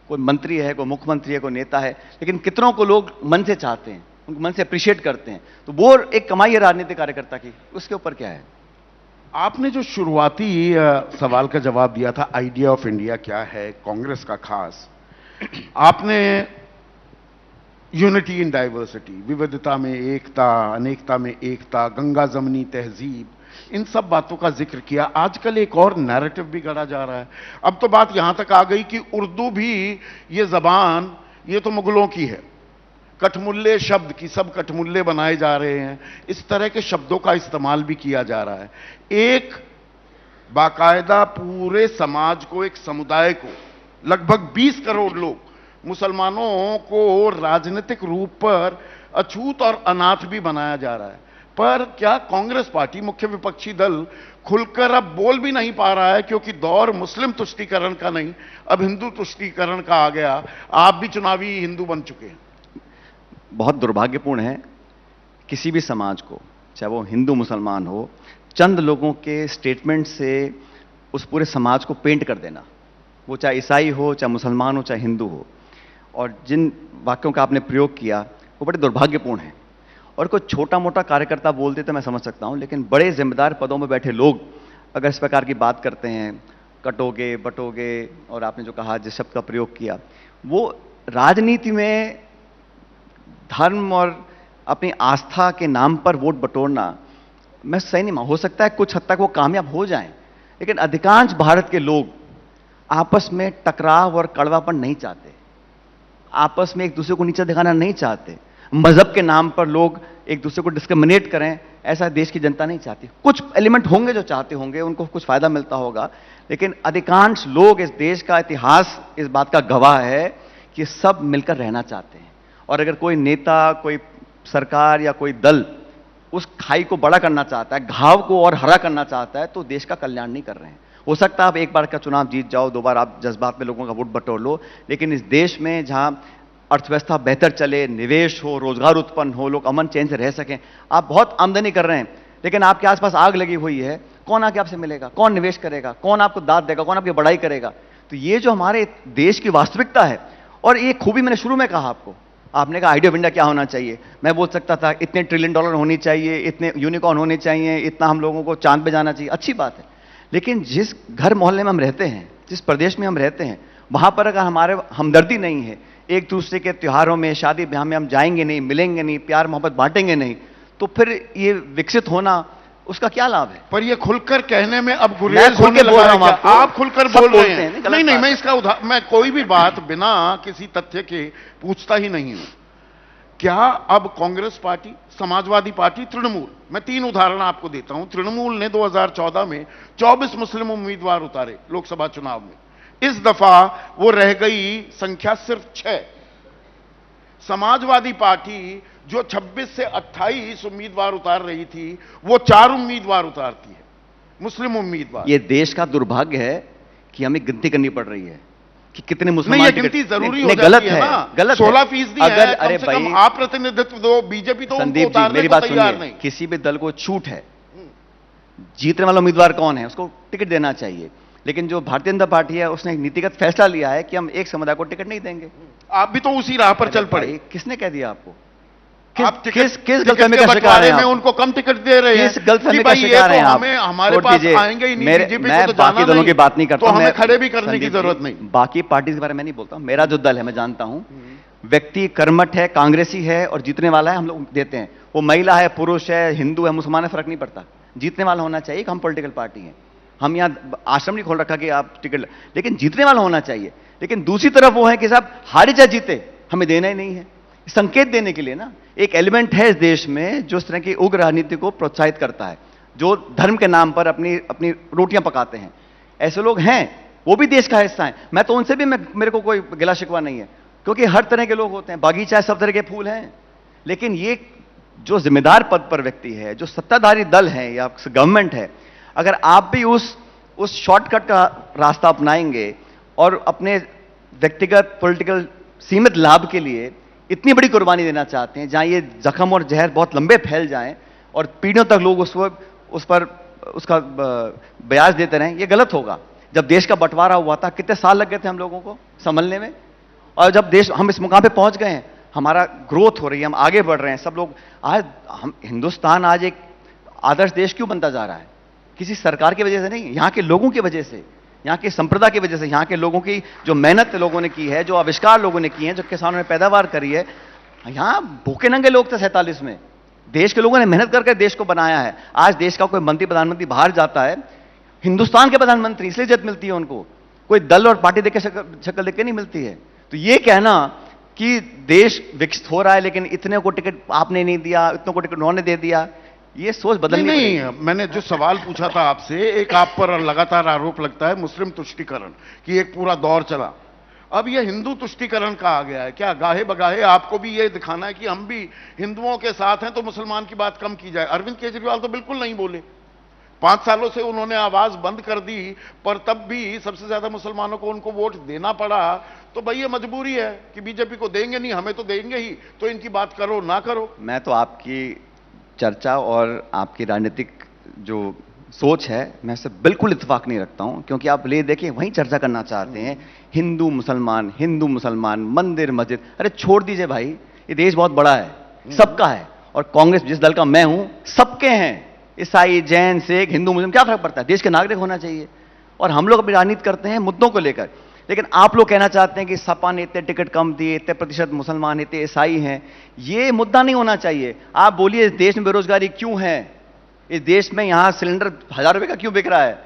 कोई मंत्री है, कोई मुख्यमंत्री है, कोई नेता है, लेकिन कितनों को लोग मन से चाहते हैं, उनको मन से अप्रिशिएट करते हैं। तो वो एक कमाई है राजनीतिक कार्यकर्ता की, उसके ऊपर क्या है? आपने जो शुरुआती सवाल का जवाब दिया था, आइडिया ऑफ इंडिया क्या है कांग्रेस का खास, आपने यूनिटी इन डाइवर्सिटी, विविधता में एकता, अनेकता में एकता, गंगा जमनी तहजीब, इन सब बातों का जिक्र किया। आजकल एक और नैरेटिव भी गढ़ा जा रहा है। अब तो बात यहां तक आ गई कि उर्दू भी, ये जबान, ये तो मुगलों की है, कठमुल्ले शब्द की, सब कठमुल्ले बनाए जा रहे हैं, इस तरह के शब्दों का इस्तेमाल भी किया जा रहा है। एक बाकायदा पूरे समाज को, एक समुदाय को, लगभग 20 करोड़ लोग, मुसलमानों को राजनीतिक रूप पर अछूत और अनाथ भी बनाया जा रहा है। पर क्या कांग्रेस पार्टी, मुख्य विपक्षी दल, खुलकर अब बोल भी नहीं पा रहा है, क्योंकि दौर मुस्लिम तुष्टीकरण का नहीं, अब हिंदू तुष्टीकरण का आ गया। आप भी चुनावी हिंदू बन चुके हैं। बहुत दुर्भाग्यपूर्ण है किसी भी समाज को, चाहे वो हिंदू मुसलमान हो, चंद लोगों के स्टेटमेंट से उस पूरे समाज को पेंट कर देना, वो चाहे ईसाई हो, चाहे मुसलमान हो, चाहे हिंदू हो। और जिन वाक्यों का आपने प्रयोग किया वो बड़े दुर्भाग्यपूर्ण है। और कोई छोटा मोटा कार्यकर्ता बोलते तो मैं समझ सकता हूं, लेकिन बड़े जिम्मेदार पदों में बैठे लोग अगर इस प्रकार की बात करते हैं, कटोगे बटोगे, और आपने जो कहा जिस शब्द का प्रयोग किया, वो राजनीति में धर्म और अपनी आस्था के नाम पर वोट बटोरना मैं सही नहीं। हो सकता है कुछ हद तक वो कामयाब हो जाएं, लेकिन अधिकांश भारत के लोग आपस में टकराव और कड़वापन नहीं चाहते, आपस में एक दूसरे को नीचा दिखाना नहीं चाहते, मजहब के नाम पर लोग एक दूसरे को डिस्क्रिमिनेट करें, ऐसा देश की जनता नहीं चाहती। कुछ एलिमेंट होंगे जो चाहते होंगे, उनको कुछ फायदा मिलता होगा, लेकिन अधिकांश लोग, इस देश का इतिहास इस बात का गवाह है कि सब मिलकर रहना चाहते हैं। और अगर कोई नेता, कोई सरकार या कोई दल उस खाई को बड़ा करना चाहता है, घाव को और हरा करना चाहता है, तो देश का कल्याण नहीं कर रहे हैं। हो सकता है आप एक बार का चुनाव जीत जाओ, दो बार आप जज्बात में लोगों का वोट बटोर लो, लेकिन इस देश में जहां अर्थव्यवस्था बेहतर चले, निवेश हो, रोजगार उत्पन्न हो, लोग अमन चैन से रह सकें, आप बहुत आमदनी कर रहे हैं, लेकिन आपके आसपास आग लगी हुई है, कौन आके आपसे मिलेगा, कौन निवेश करेगा, कौन आपको दाद देगा, कौन आपकी बड़ाई करेगा? तो ये जो हमारे देश की वास्तविकता है, और ये खूबी मैंने शुरू में कहा आपको, आपने कहा आइडिया ऑफ इंडिया क्या होना चाहिए, मैं बोल सकता था इतने $1 ट्रिलियन होनी चाहिए, इतने यूनिकॉर्न होने चाहिए, इतना हम लोगों को चांद पे जाना चाहिए, अच्छी बात है। लेकिन जिस घर मोहल्ले में हम रहते हैं, जिस प्रदेश में हम रहते हैं, वहां पर अगर हमारे हमदर्दी नहीं है, एक दूसरे के त्योहारों में, शादी ब्याह में हम जाएंगे नहीं, मिलेंगे नहीं, प्यार मोहब्बत बांटेंगे नहीं, तो फिर ये विकसित होना, उसका क्या लाभ है? पर ये खुलकर कहने में अब मैं गुरेज खुल होने के बोल लगा रहा है हूं क्या? आपको। आप खुलकर सब बोल रहे बोलते हैं, हैं। गलत नहीं, बात मैं है। इसका मैं कोई भी बात बिना किसी तथ्य के पूछता ही नहीं हूं। क्या अब कांग्रेस पार्टी, समाजवादी पार्टी, तृणमूल, मैं 3 उदाहरण आपको देता हूं। तृणमूल ने 2014 में 24 मुस्लिम उम्मीदवार उतारे लोकसभा चुनाव में, इस दफा वो रह गई संख्या सिर्फ 6। समाजवादी पार्टी जो 26 से 28 उम्मीदवार उतार रही थी, वो 4 उम्मीदवार उतारती है, मुस्लिम उम्मीदवार। ये देश का दुर्भाग्य है कि हमें गिनती करनी पड़ रही है कि कितने मुसलमान नहीं, ये टिकट- गिनती जरूरी नहीं, हो नहीं, जाती गलत है ना। गलत 16% है, अगर कम अरे से भाई, कम आप प्रतिनिधित्व दो, बीजेपी तो उनको संदीप जी उतारने मेरी को बात तैयार सुनिए, नहीं। किसी भी दल को छूट है, जीतने वाला उम्मीदवार कौन है उसको टिकट देना चाहिए, लेकिन जो भारतीय जनता पार्टी है उसने एक नीतिगत फैसला लिया है कि हम एक समुदाय को टिकट नहीं देंगे। आप भी तो उसी राह पर चल अरे पड़े। भाई, किसने कह दिया आपको? आप टिकट- किस टिकट गलतफहमी के का शिकार बंटवारे हैं में आप? उनको कम टिकट दे रहे हैं किस गलतफहमी कि का भाई ये शिकार तो हैं आप? हमें, हमारे छोड़ पास दीजिए। आएंगे ही नहीं, बीजेपी मैं को तो बाकी जाना दलों नहीं, की बात नहीं करता तो हूं, हमें मैं- खड़े भी करने की संदीप जरूरत जी, नहीं। बाकी पार्टी के बारे में मैं नहीं बोलता हूं, मेरा जो दल है मैं जानता हूं, व्यक्ति कर्मठ है, कांग्रेसी है और जीतने वाला है, हम लोग देते हैं। वो महिला है, पुरुष है, हिंदू है, मुसलमान है, फर्क नहीं पड़ता, जीतने वाला होना चाहिए कि हम पॉलिटिकल पार्टी हैं। हम यहाँ आश्रम नहीं खोल रखा कि आप टिकट, लेकिन जीतने वाला होना चाहिए। लेकिन दूसरी तरफ वो है कि साहब हारे चाहे जीते, हमें देना ही नहीं है, संकेत देने के लिए ना। एक एलिमेंट है इस देश में जो इस तरह की उग्र राजनीति को प्रोत्साहित करता है, जो धर्म के नाम पर अपनी अपनी रोटियां पकाते हैं। ऐसे लोग हैं, वो भी देश का हिस्सा है। मैं तो उनसे भी मेरे को कोई गिला शिकवा नहीं है, क्योंकि हर तरह के लोग होते हैं, बागीचा सब तरह के फूल हैं। लेकिन ये जो जिम्मेदार पद पर व्यक्ति है, जो सत्ताधारी दल है या गवर्नमेंट है, अगर आप भी उस शॉर्टकट का रास्ता अपनाएंगे और अपने व्यक्तिगत पॉलिटिकल सीमित लाभ के लिए इतनी बड़ी कुर्बानी देना चाहते हैं, जहां ये जख्म और जहर बहुत लंबे फैल जाएं और पीढ़ियों तक लोग उस पर उसका ब्याज देते रहें, ये गलत होगा। जब देश का बंटवारा हुआ था, कितने साल लग गए थे हम लोगों को संभलने में, और जब देश हम इस मुकाम पे पहुंच गए हैं, हमारा ग्रोथ हो रही है, हम आगे बढ़ रहे हैं, सब लोग आज हम हिंदुस्तान आज एक आदर्श देश क्यों बनता जा रहा है? किसी सरकार की वजह से नहीं, यहां के लोगों की वजह से, यहाँ के संप्रदाय की वजह से, यहाँ के लोगों की जो मेहनत लोगों ने की है, जो आविष्कार लोगों ने किए हैं, जो किसानों ने पैदावार करी है। यहाँ भूखे नंगे लोग थे 47 में, देश के लोगों ने मेहनत करके देश को बनाया है। आज देश का कोई मंत्री प्रधानमंत्री बाहर जाता है, हिंदुस्तान के प्रधानमंत्री, इसलिए इज्जत मिलती है उनको, कोई दल और पार्टी देख के शक्ल देख के नहीं मिलती है। तो ये कहना कि देश विकसित हो रहा है लेकिन इतने को टिकट आपने नहीं दिया, इतनों को टिकट उन्होंने दे दिया, ये सोच बदलनी नहीं, पड़ेगी। मैंने जो सवाल पूछा था आपसे, एक आप पर लगातार आरोप लगता है मुस्लिम तुष्टीकरण की, एक पूरा दौर चला, अब ये हिंदू तुष्टीकरण का आ गया है। क्या गाहे बगाहे आपको भी ये दिखाना है कि हम भी हिंदुओं के साथ हैं तो मुसलमान की बात कम की जाए? अरविंद केजरीवाल तो बिल्कुल नहीं बोले, 5 सालों से उन्होंने आवाज बंद कर दी, पर तब भी सबसे ज्यादा मुसलमानों को उनको वोट देना पड़ा। तो भाई ये मजबूरी है कि बीजेपी को देंगे नहीं, हमें तो देंगे ही, तो इनकी बात करो ना करो। मैं तो आपकी चर्चा और आपकी राजनीतिक जो सोच है, मैं इससे बिल्कुल इत्तेफाक नहीं रखता हूं, क्योंकि आप ले देखिए वहीं चर्चा करना चाहते हैं, हिंदू मुसलमान, मंदिर मस्जिद। अरे छोड़ दीजिए भाई, ये देश बहुत बड़ा है, सबका है, और कांग्रेस जिस दल का मैं हूं, सबके हैं, ईसाई, जैन, सिख, हिंदू, मुस्लिम, क्या फर्क पड़ता है? देश के नागरिक होना चाहिए। और हम लोग अपनी राजनीति करते हैं मुद्दों को लेकर। लेकिन आप लोग कहना चाहते हैं कि सपा ने इतने टिकट कम दिए, इतने प्रतिशत मुसलमान, इतने ईसाई हैं। ये मुद्दा नहीं होना चाहिए। आप बोलिए, इस देश में बेरोजगारी क्यों है? इस देश में यहां सिलेंडर 1000 रुपए का क्यों बिक रहा है?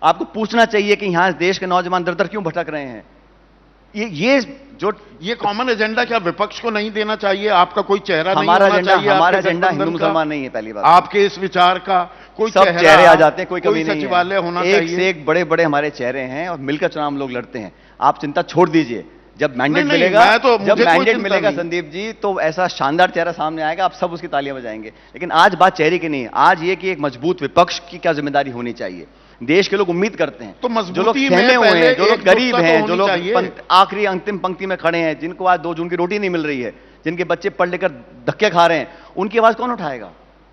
आपको पूछना चाहिए कि यहां इस देश के नौजवान दर दर क्यों भटक रहे हैं? ये कॉमन एजेंडा क्या विपक्ष को नहीं देना चाहिए? आपका कोई चेहरा नहीं हमारा होना एजेंडा, चाहिए? हमारा आपके एजेंडा गठबंधन हिंदू का? मुसलमान नहीं है। पहली बात, आपके इस विचार का कोई सब चेहरा, चेहरे आ जाते हैं, कोई कमी नहीं है। सचिवालय होना एक चाहिए। से एक बड़े बड़े हमारे चेहरे हैं और मिलकर चुनाव हम लोग लड़ते हैं। आप चिंता छोड़ दीजिए, जब मैंडेट नहीं, मिलेगा, मैं तो- जब मुझे कोई मैंडेट चिंता मिलेगा नहीं। संदीप जी, तो ऐसा शानदार चेहरा सामने आएगा, आप सब उसकी तालियां बजाएंगे। लेकिन आज बात चेहरे की नहीं है। आज ये कि एक मजबूत विपक्ष की क्या जिम्मेदारी होनी चाहिए। देश के लोग उम्मीद करते हैं, तो जो लोग मजबूती सहमे में हुए पहले हैं, जो लोग एकजुटता गरीब तो हैं, जो होनी लोग चाहिए। आखिरी अंतिम पंक्ति में खड़े हैं, जिनको आज 2 जून की रोटी नहीं मिल रही है, जिनके बच्चे पढ़ लेकर धक्के खा रहे हैं, उनकी आवाज कौन उठाएगा?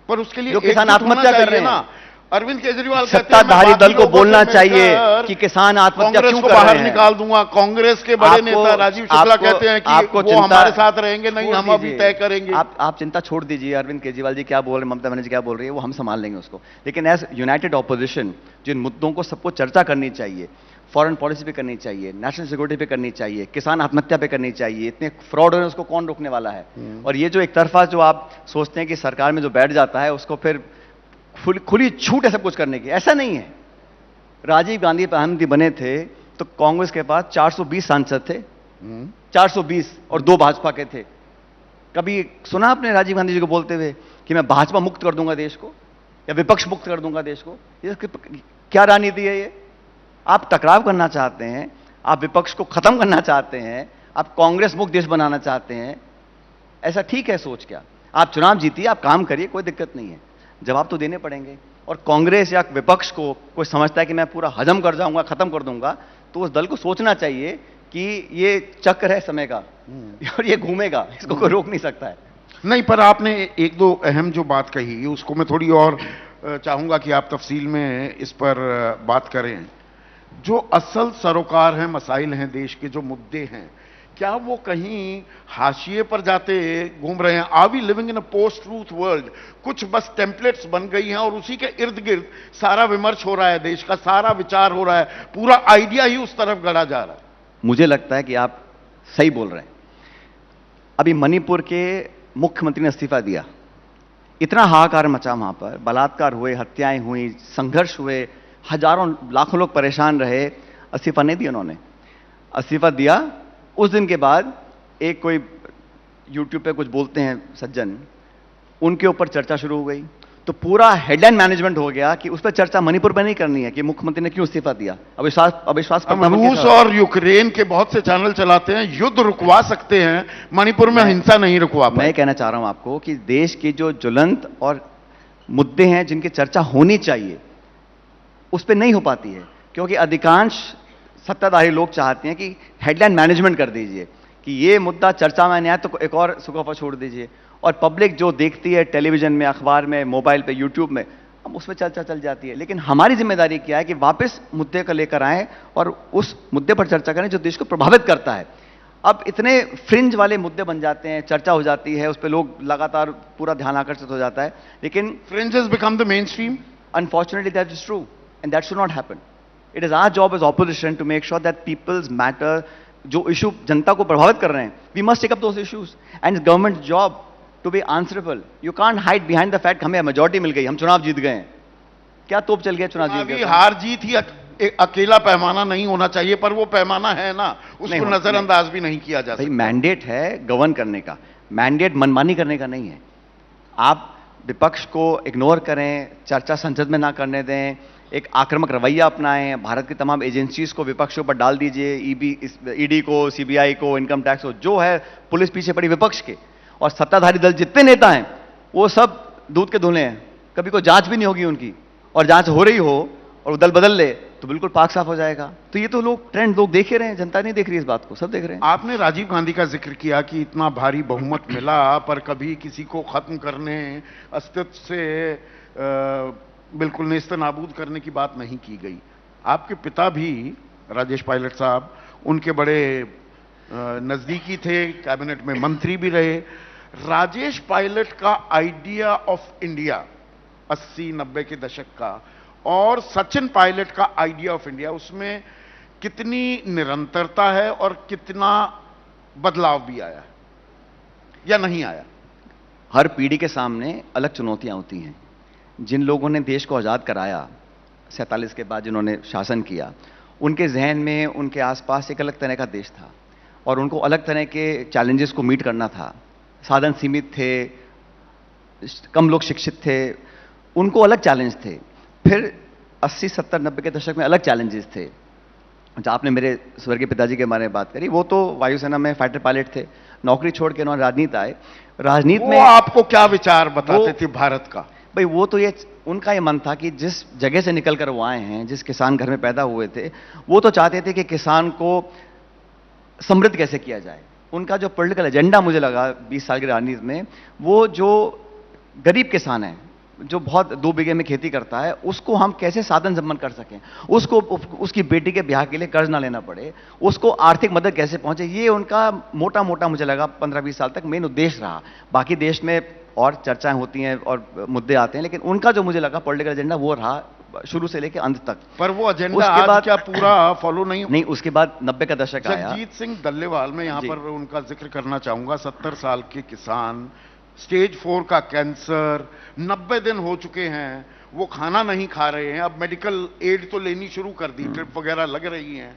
पर उसके लिए जो किसान एकजुट होना आत्महत्या कर चाहिए रहे हैं। ना। अरविंद केजरीवाल कहते हैं, मैं सत्ताधारी बाकी दल को लोगों से बोलना मिलकर चाहिए कि किसान आत्महत्या कांग्रेस क्यों को कर बाहर रहे हैं। निकाल दूंगा। कांग्रेस के बड़े नेता राजीव शुक्ला कहते हैं कि वो हमारे साथ रहेंगे नहीं, हम अभी तय करेंगे। आप चिंता छोड़ दीजिए। अरविंद केजरीवाल जी क्या बोल रहे हैं, ममता बनर्जी क्या बोल रही है, वो हम संभाल लेंगे उसको। लेकिन एज यूनाइटेड ऑपोजिशन, जिन मुद्दों को सबको चर्चा करनी चाहिए, फॉरेन पॉलिसी पे करनी चाहिए, नेशनल सिक्योरिटी पे करनी चाहिए, किसान आत्महत्या पे करनी चाहिए, इतने फ्रॉड हो रहे हैं, उसको कौन रोकने वाला है? और ये जो एक तरफा जो आप सोचते हैं कि सरकार में जो बैठ जाता है उसको फिर खुली छूट है सब कुछ करने की, ऐसा नहीं है। राजीव गांधी प्रधानमंत्री बने थे तो कांग्रेस के पास 420 सांसद थे, 420, और 2 भाजपा के थे। कभी सुना आपने राजीव गांधी जी को बोलते हुए कि मैं भाजपा मुक्त कर दूंगा देश को, या विपक्ष मुक्त कर दूंगा देश को? ये क्या राजनीति है ये? आप टकराव करना चाहते हैं, आप विपक्ष को खत्म करना चाहते हैं, आप कांग्रेस मुक्त देश बनाना चाहते हैं। ऐसा ठीक है सोच क्या? आप चुनाव जीतिए, आप काम करिए, कोई दिक्कत नहीं है, जवाब तो देने पड़ेंगे। और कांग्रेस या विपक्ष को कोई समझता है कि मैं पूरा हजम कर जाऊंगा, खत्म कर दूंगा, तो उस दल को सोचना चाहिए कि ये चक्र है समय का और ये घूमेगा, इसको कोई रोक नहीं सकता है। नहीं, पर आपने एक दो अहम जो बात कही उसको मैं थोड़ी और चाहूंगा कि आप तफसील में इस पर बात करें। जो असल सरोकार हैं, मसाइल हैं, देश के जो मुद्दे हैं, क्या वो कहीं हाशिए पर जाते घूम रहे हैं? Are we living in a post truth world? कुछ बस टेम्पलेट्स बन गई हैं और उसी के इर्द गिर्द सारा विमर्श हो रहा है, देश का सारा विचार हो रहा है, पूरा आइडिया ही उस तरफ गढ़ा जा रहा है। मुझे लगता है कि आप सही बोल रहे हैं। अभी मणिपुर के मुख्यमंत्री ने इस्तीफा दिया, इतना हाहाकार मचा, वहां पर बलात्कार हुए, हत्याएं हुई, संघर्ष हुए, हजारों लाखों लोग परेशान रहे, इस्तीफा नहीं दिया उन्होंने। इस्तीफा दिया, उस दिन के बाद एक कोई यूट्यूब पे कुछ बोलते हैं सज्जन, उनके ऊपर चर्चा शुरू हो गई। तो पूरा हेडलाइन मैनेजमेंट हो गया कि उस पर चर्चा मणिपुर में नहीं करनी है कि मुख्यमंत्री ने क्यों इस्तीफा दिया। अविश्वास रूस और यूक्रेन के बहुत से चैनल चलाते हैं, युद्ध रुकवा सकते हैं, मणिपुर में हिंसा नहीं रुकवा पाए। मैं कहना चाह रहा हूं आपको कि देश की जो ज्वलंत और मुद्दे हैं जिनकी चर्चा होनी चाहिए, उस पर नहीं हो पाती है, क्योंकि अधिकांश सत्ताधारी लोग चाहते हैं कि हेडलाइन मैनेजमेंट कर दीजिए कि ये मुद्दा चर्चा में नहीं आया तो एक और सुखा पर छोड़ दीजिए। और पब्लिक जो देखती है टेलीविजन में, अखबार में, मोबाइल पे, यूट्यूब में, हम उसमें चर्चा चल जाती है। लेकिन हमारी जिम्मेदारी क्या है कि वापस मुद्दे को लेकर आएं और उस मुद्दे पर चर्चा करें जो देश को प्रभावित करता है। अब इतने फ्रिंज वाले मुद्दे बन जाते हैं, चर्चा हो जाती है, उस पर लोग लगातार पूरा ध्यान आकर्षित हो जाता है, लेकिन fringes become the mainstream. Unfortunately that is true and that should not happen. It is our job as opposition to make sure that people's matter, जो इशू जनता को प्रभावित कर रहे हैं, we must take up those issues and it's government job to be answerable. You can't hide behind the fact हमें majority मिल गई, हम चुनाव जीत गए हैं। क्या तोप चल गया चुनाव जीत गए? हार जीत ही अकेला पैमाना नहीं होना चाहिए, पर वो पैमाना है ना, उसको नजरअंदाज भी नहीं किया जा सकता। मैंडेट है गवर्न करने का, मैंडेट मनमानी करने का नहीं है। आप विपक्ष को इग्नोर करें, चर्चा संसद में ना करने दें, एक आक्रामक रवैया अपनाएं, भारत की तमाम एजेंसीज को विपक्ष के ऊपर डाल दीजिए, ईडी को, सीबीआई को, इनकम टैक्स को, जो है पुलिस पीछे पड़ी विपक्ष के, और सत्ताधारी दल जितने नेता हैं वो सब दूध के धुले हैं, कभी कोई जांच भी नहीं होगी उनकी, और जांच हो रही हो और वो दल बदल ले तो बिल्कुल पाक साफ हो जाएगा। तो ये तो लोग ट्रेंड लोग देख रहे हैं, जनता नहीं देख रही इस बात को, सब देख रहे हैं। आपने राजीव गांधी का जिक्र किया कि इतना भारी बहुमत मिला, पर कभी किसी को खत्म करने, अस्तित्व से बिल्कुल नेस्तनाबूद करने की बात नहीं की गई। आपके पिता भी राजेश पायलट साहब उनके बड़े नजदीकी थे, कैबिनेट में मंत्री भी रहे। राजेश पायलट का आइडिया ऑफ इंडिया 80-90 के दशक का और सचिन पायलट का आइडिया ऑफ इंडिया, उसमें कितनी निरंतरता है और कितना बदलाव भी आया है या नहीं आया? हर पीढ़ी के सामने अलग चुनौतियां होती हैं। जिन लोगों ने देश को आज़ाद कराया 47 के बाद, जिन्होंने शासन किया, उनके जहन में उनके आसपास एक अलग तरह का देश था और उनको अलग तरह के चैलेंजेस को मीट करना था। साधन सीमित थे, कम लोग शिक्षित थे, उनको अलग चैलेंज थे। फिर 80, 70, 90 के दशक में अलग चैलेंजेस थे। जहाँ आपने मेरे स्वर्गीय पिताजी के बारे में बात करी, वो तो वायुसेना में फाइटर पायलट थे, नौकरी छोड़ के उन्होंने राजनीति आए। राजनीति में आपको क्या विचार बताते थे भारत का? भाई वो तो ये उनका ये मन था कि जिस जगह से निकल कर वो आए हैं, जिस किसान घर में पैदा हुए थे, वो तो चाहते थे कि किसान को समृद्ध कैसे किया जाए। उनका जो पॉलिटिकल एजेंडा मुझे लगा 20 साल की राजनीति में, वो जो गरीब किसान है, जो बहुत 2 बीघे में खेती करता है, उसको हम कैसे साधन संपन्न कर सकें, उसको उसकी बेटी के ब्याह के लिए कर्ज ना लेना पड़े, उसको आर्थिक मदद कैसे पहुंचे, ये उनका मोटा मोटा मुझे लगा 15-20 साल तक मेन उद्देश्य रहा। बाकी देश में और चर्चाएं होती हैं और मुद्दे आते हैं, लेकिन उनका जो मुझे लगा पॉलिटिकल एजेंडा वो रहा शुरू से लेकर अंत तक। पर वो एजेंडा आज क्या पूरा फॉलो नहीं? उसके बाद 90 का दशक आया। जगजीत सिंह डल्लेवाल, मैं यहां पर उनका जिक्र करना चाहूंगा। 70 साल के किसान, स्टेज 4 का कैंसर, 90 दिन हो चुके हैं, वो खाना नहीं खा रहे हैं। अब मेडिकल एड तो लेनी शुरू कर दी, ट्रिप वगैरह लग रही हैं,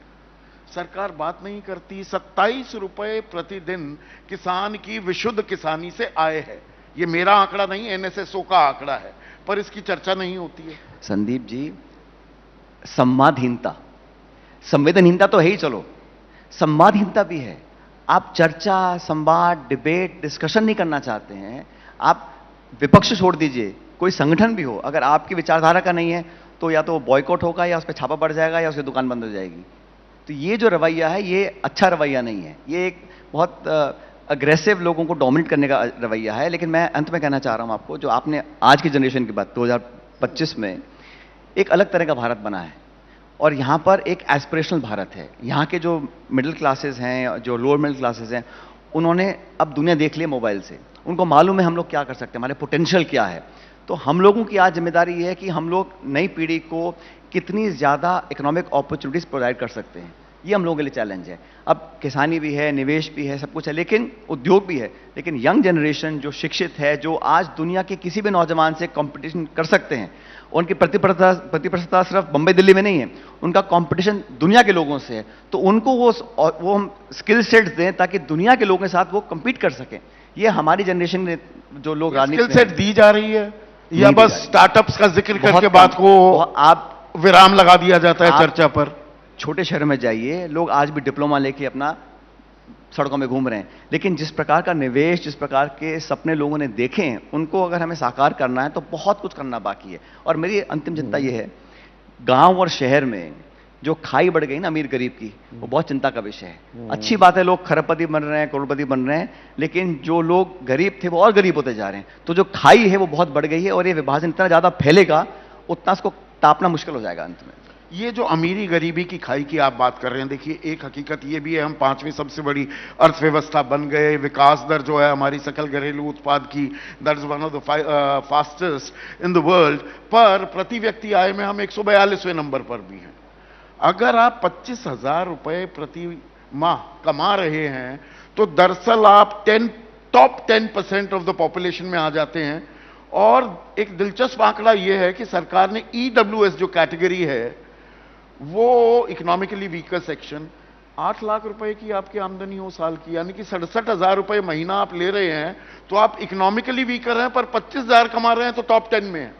सरकार बात नहीं करती। 27 रुपए प्रतिदिन किसान की विशुद्ध किसानी से आय है। ये मेरा आंकड़ा नहीं, एनएसएसओ का आंकड़ा है, पर इसकी चर्चा नहीं होती है। संदीप जी, संवादहीनता, संवेदनहीनता तो है ही, चलो संवादहीनता भी है। आप चर्चा, संवाद, डिबेट, डिस्कशन नहीं करना चाहते हैं। आप विपक्ष छोड़ दीजिए, कोई संगठन भी हो, अगर आपकी विचारधारा का नहीं है तो या तो बॉयकॉट होगा, या उस पर छापा पड़ जाएगा, या उसकी दुकान बंद हो जाएगी। तो ये जो रवैया है, ये अच्छा रवैया नहीं है। ये एक बहुत अग्रेसिव लोगों को डोमिनेट करने का रवैया है। लेकिन मैं अंत में कहना चाह रहा हूं आपको, जो आपने आज की जनरेशन की बात, 2025 में एक अलग तरह का भारत बना है और यहां पर एक एस्पिरेशनल भारत है। यहां के जो मिडिल क्लासेस हैं, जो लोअर मिडिल क्लासेस हैं, उन्होंने अब दुनिया देख ली मोबाइल से। उनको मालूम है हम लोग क्या कर सकते हैं, हमारे पोटेंशियल क्या है। तो हम लोगों की आज जिम्मेदारी है कि हम लोग नई पीढ़ी को कितनी ज़्यादा इकोनॉमिक अपॉर्चुनिटीज प्रोवाइड कर सकते हैं। ये हम लोगों के लिए चैलेंज है। अब किसानी भी है, निवेश भी है, सब कुछ है, लेकिन उद्योग भी है। लेकिन यंग जनरेशन जो शिक्षित है, जो आज दुनिया के किसी भी नौजवान से कंपटीशन कर सकते हैं, उनकी प्रतिस्पर्धा सिर्फ बम्बई दिल्ली में नहीं है, उनका कंपटीशन दुनिया के लोगों से है। तो उनको वो हम स्किल सेट्स दें ताकि दुनिया के लोगों के साथ वो compete कर सकें। ये हमारी जनरेशन में जो लोग राजनीति स्किल सेट दी जा रही है या बस स्टार्टअप्स का जिक्र करके बात को आप विराम लगा दिया जाता है चर्चा पर? छोटे शहर में जाइए, लोग आज भी डिप्लोमा लेके अपना सड़कों में घूम रहे हैं। लेकिन जिस प्रकार का निवेश, जिस प्रकार के सपने लोगों ने देखे हैं, उनको अगर हमें साकार करना है तो बहुत कुछ करना बाकी है। और मेरी अंतिम चिंता यह है, गांव और शहर में जो खाई बढ़ गई ना अमीर गरीब की, वो बहुत चिंता का विषय है। अच्छी बात है, लोग खरबपति बन रहे हैं, करोड़पति बन रहे हैं, लेकिन जो लोग गरीब थे वो और गरीब होते जा रहे हैं। तो जो खाई है वो बहुत बढ़ गई है और ये विभाजन इतना ज्यादा फैलेगा, उतना इसको टापना मुश्किल हो जाएगा अंत में। ये जो अमीरी गरीबी की खाई की आप बात कर रहे हैं, देखिए एक हकीकत ये भी है, हम 5वीं सबसे बड़ी अर्थव्यवस्था बन गए। विकास दर जो है हमारी सकल घरेलू उत्पाद की दर, one of the fastest in the world, पर प्रति व्यक्ति आय में हम 142वें नंबर पर भी हैं। अगर आप 25,000 रुपए प्रति माह कमा रहे हैं तो दरअसल आप टॉप 10% ऑफ द पॉपुलेशन में आ जाते हैं। और एक दिलचस्प आंकड़ा यह है कि सरकार ने EWS जो कैटेगरी है, वो इकोनॉमिकली वीकर सेक्शन, 8 लाख रुपए की आपकी आमदनी हो साल की, यानी कि 67,000 रुपए महीना आप ले रहे हैं, तो आप इकोनॉमिकली वीकर हैं, पर 25,000 कमा रहे हैं तो टॉप 10 में है।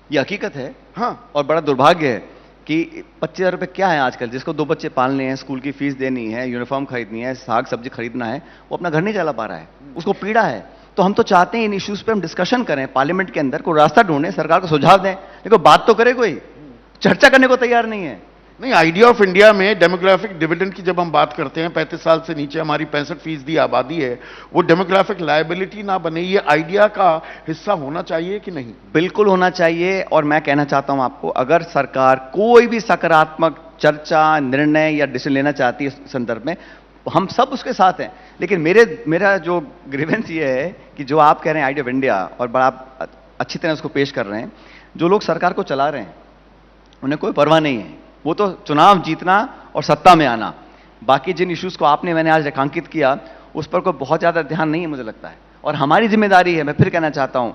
ये हकीकत है। हाँ, और बड़ा दुर्भाग्य है कि 25,000 रुपए क्या है आजकल, जिसको 2 बच्चे पालने हैं, स्कूल की फीस देनी है, यूनिफॉर्म खरीदनी है, साग सब्जी खरीदना है, वो अपना घर नहीं चला पा रहा है, उसको पीड़ा है। तो हम तो चाहते हैं इन इश्यूज पे हम डिस्कशन करें, पार्लियामेंट के अंदर कोई रास्ता ढूंढें, सरकार को सुझाव दें। देखो बात तो करे, कोई चर्चा करने को तैयार नहीं है। नहीं, आइडिया ऑफ इंडिया में डेमोग्राफिक डिविडेंड की जब हम बात करते हैं, 35 साल से नीचे हमारी 65% आबादी है, वो डेमोग्राफिक लायबिलिटी ना बने, ये आइडिया का हिस्सा होना चाहिए कि नहीं? बिल्कुल होना चाहिए। और मैं कहना चाहता हूं आपको, अगर सरकार कोई भी सकारात्मक चर्चा, निर्णय या डिसीजन लेना चाहती है इस संदर्भ में, हम सब उसके साथ हैं। लेकिन मेरा जो ग्रीवेंस ये है कि जो आप कह रहे हैं आइडिया ऑफ इंडिया, और बड़ा आप अच्छी तरह उसको पेश कर रहे हैं, जो लोग सरकार को चला रहे हैं उन्हें कोई परवाह नहीं है, वो तो चुनाव जीतना और सत्ता में आना। बाकी जिन इश्यूज को मैंने आज रेखांकित किया उस पर कोई बहुत ज्यादा ध्यान नहीं है मुझे लगता है। और हमारी जिम्मेदारी है, मैं फिर कहना चाहता हूं,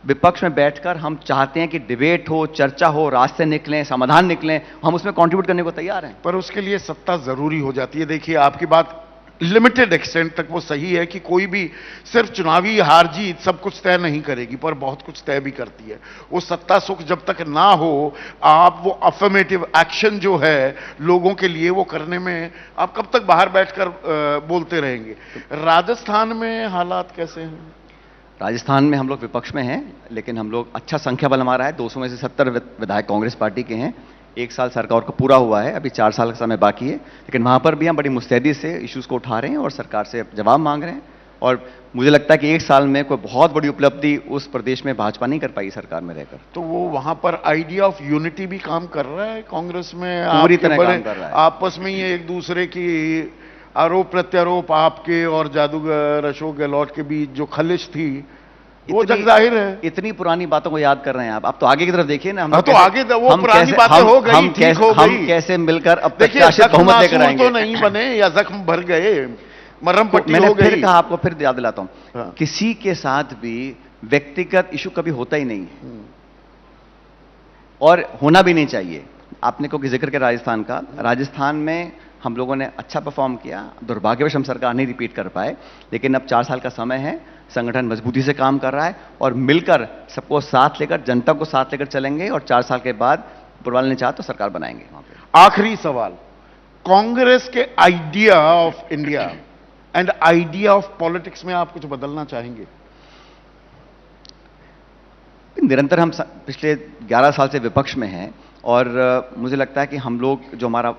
विपक्ष में बैठकर हम चाहते हैं कि डिबेट हो, चर्चा हो, रास्ते निकलें, समाधान निकलें, हम उसमें कंट्रीब्यूट करने को तैयार हैं। पर उसके लिए सत्ता जरूरी हो जाती है। देखिए, आपकी बात लिमिटेड एक्सटेंट तक वो सही है कि कोई भी सिर्फ चुनावी हार जीत सब कुछ तय नहीं करेगी, पर बहुत कुछ तय भी करती है। वो सत्ता सुख जब तक ना हो, आप वो अफर्मेटिव एक्शन जो है लोगों के लिए वो करने में आप कब तक बाहर बैठकर बोलते रहेंगे? राजस्थान में हालात कैसे हैं? राजस्थान में हम लोग विपक्ष में हैं, लेकिन हम लोग अच्छा संख्या बल हमारा है, 200 में से 70 विधायक कांग्रेस पार्टी के हैं। 1 साल सरकार को पूरा हुआ है, अभी 4 साल का समय बाकी है, लेकिन वहां पर भी हम बड़ी मुस्तैदी से इश्यूज को उठा रहे हैं और सरकार से जवाब मांग रहे हैं। और मुझे लगता है कि 1 साल में कोई बहुत बड़ी उपलब्धि उस प्रदेश में भाजपा नहीं कर पाई सरकार में रहकर। तो वो वहां पर आइडिया ऑफ यूनिटी भी काम कर रहा है कांग्रेस में? पूरी तरह काम कर रहा है। आपस में ये एक दूसरे की आरोप प्रत्यारोप आपके और जादूगर अशोक गहलोत के बीच जो खलिश थी वो जग जाहिर है। इतनी पुरानी बातों को याद कर रहे हैं आप तो आगे की तरफ देखिए ना। तो आगे वो पुरानी बातें हो गई, ठीक हो गई। हम कैसे मिलकर अब प्रत्याशित बहुमत लेकर आएंगे? तो नहीं बने या जख्म भर गए, मरहम पट्टी हो गई। फिर कहा, आपको फिर याद दिलाता हूं, किसी के साथ भी व्यक्तिगत इशू कभी होता ही नहीं है और होना भी नहीं चाहिए। आपने को जिक्र किया राजस्थान का, राजस्थान में हम लोगों ने अच्छा परफॉर्म किया, दुर्भाग्यवश हम सरकार नहीं रिपीट कर पाए, लेकिन अब 4 साल का समय है, संगठन मजबूती से काम कर रहा है और मिलकर सबको साथ लेकर, जनता को साथ लेकर चलेंगे और 4 साल के बाद पुरवाल ने चाहा तो सरकार बनाएंगे वहां पे। आखिरी सवाल, कांग्रेस के idea of India and idea of politics में आप कुछ बदलना चाहेंगे? निरंतर हम पिछले 11 साल से विपक्ष में हैं और मुझे लगता है कि हम लोग जो हमारा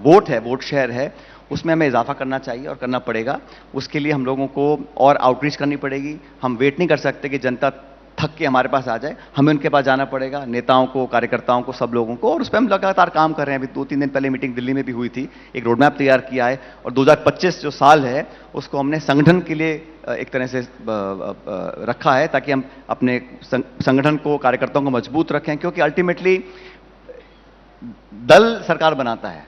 वोट है, वोट शेयर है, उसमें हमें इजाफा करना चाहिए और करना पड़ेगा। उसके लिए हम लोगों को और आउटरीच करनी पड़ेगी। हम वेट नहीं कर सकते कि जनता थक के हमारे पास आ जाए, हमें उनके पास जाना पड़ेगा, नेताओं को, कार्यकर्ताओं को, सब लोगों को। और उस पर हम लगातार काम कर रहे हैं। अभी 2-3 दिन पहले मीटिंग दिल्ली में भी हुई थी, एक रोड मैप तैयार किया है और 2025 जो साल है उसको हमने संगठन के लिए एक तरह से रखा है ताकि हम अपने संगठन को, कार्यकर्ताओं को मजबूत रखें, क्योंकि अल्टीमेटली दल सरकार बनाता है,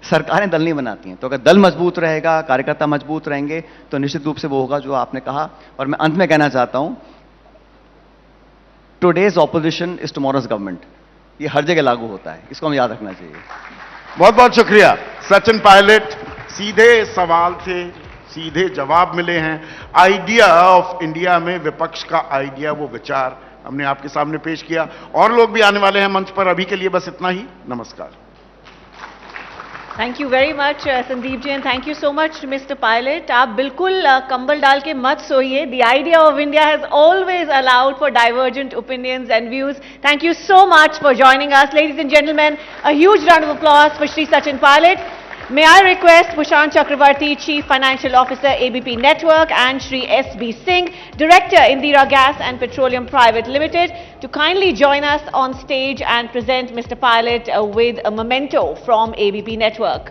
सरकारें दल नहीं बनाती हैं। तो अगर दल मजबूत रहेगा, कार्यकर्ता मजबूत रहेंगे तो निश्चित रूप से वो होगा जो आपने कहा। और मैं अंत में कहना चाहता हूं, today's opposition is tomorrow's government, ये हर जगह लागू होता है, इसको हमें याद रखना चाहिए। बहुत बहुत शुक्रिया सचिन पायलट। सीधे सवाल थे, सीधे जवाब मिले हैं। आइडिया ऑफ इंडिया में विपक्ष का आइडिया, वो विचार हमने आपके सामने पेश किया। और लोग भी आने वाले हैं मंच पर, अभी के लिए बस इतना ही। नमस्कार। Thank you very much Sandeep ji, and thank you so much mister Pilot. आप बिल्कुल कंबल डाल के मत सोइए। The idea of India has always allowed for divergent opinions and views. Thank you so much for joining us, ladies and gentleman. A huge round of applause for Shri Sachin Pilot. May I request Prashant Chakravarti, Chief Financial Officer, ABP Network, and Shri S.B. Singh, Director, Indira Gas and Petroleum Private Limited, to kindly join us on stage and present Mr. Pilot with a memento from ABP Network.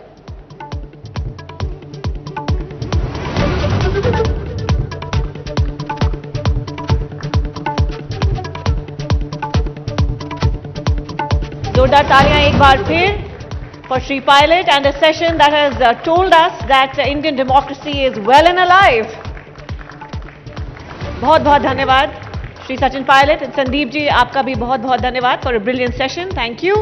जोरदार तालियां एक बार फिर for Shri Pilot and a session that has told us that Indian democracy is well and alive. बहुत बहुत धन्यवाद Shri Sachin pilot. Sandeep ji, आपका भी बहुत बहुत धन्यवाद for a brilliant session. Thank you.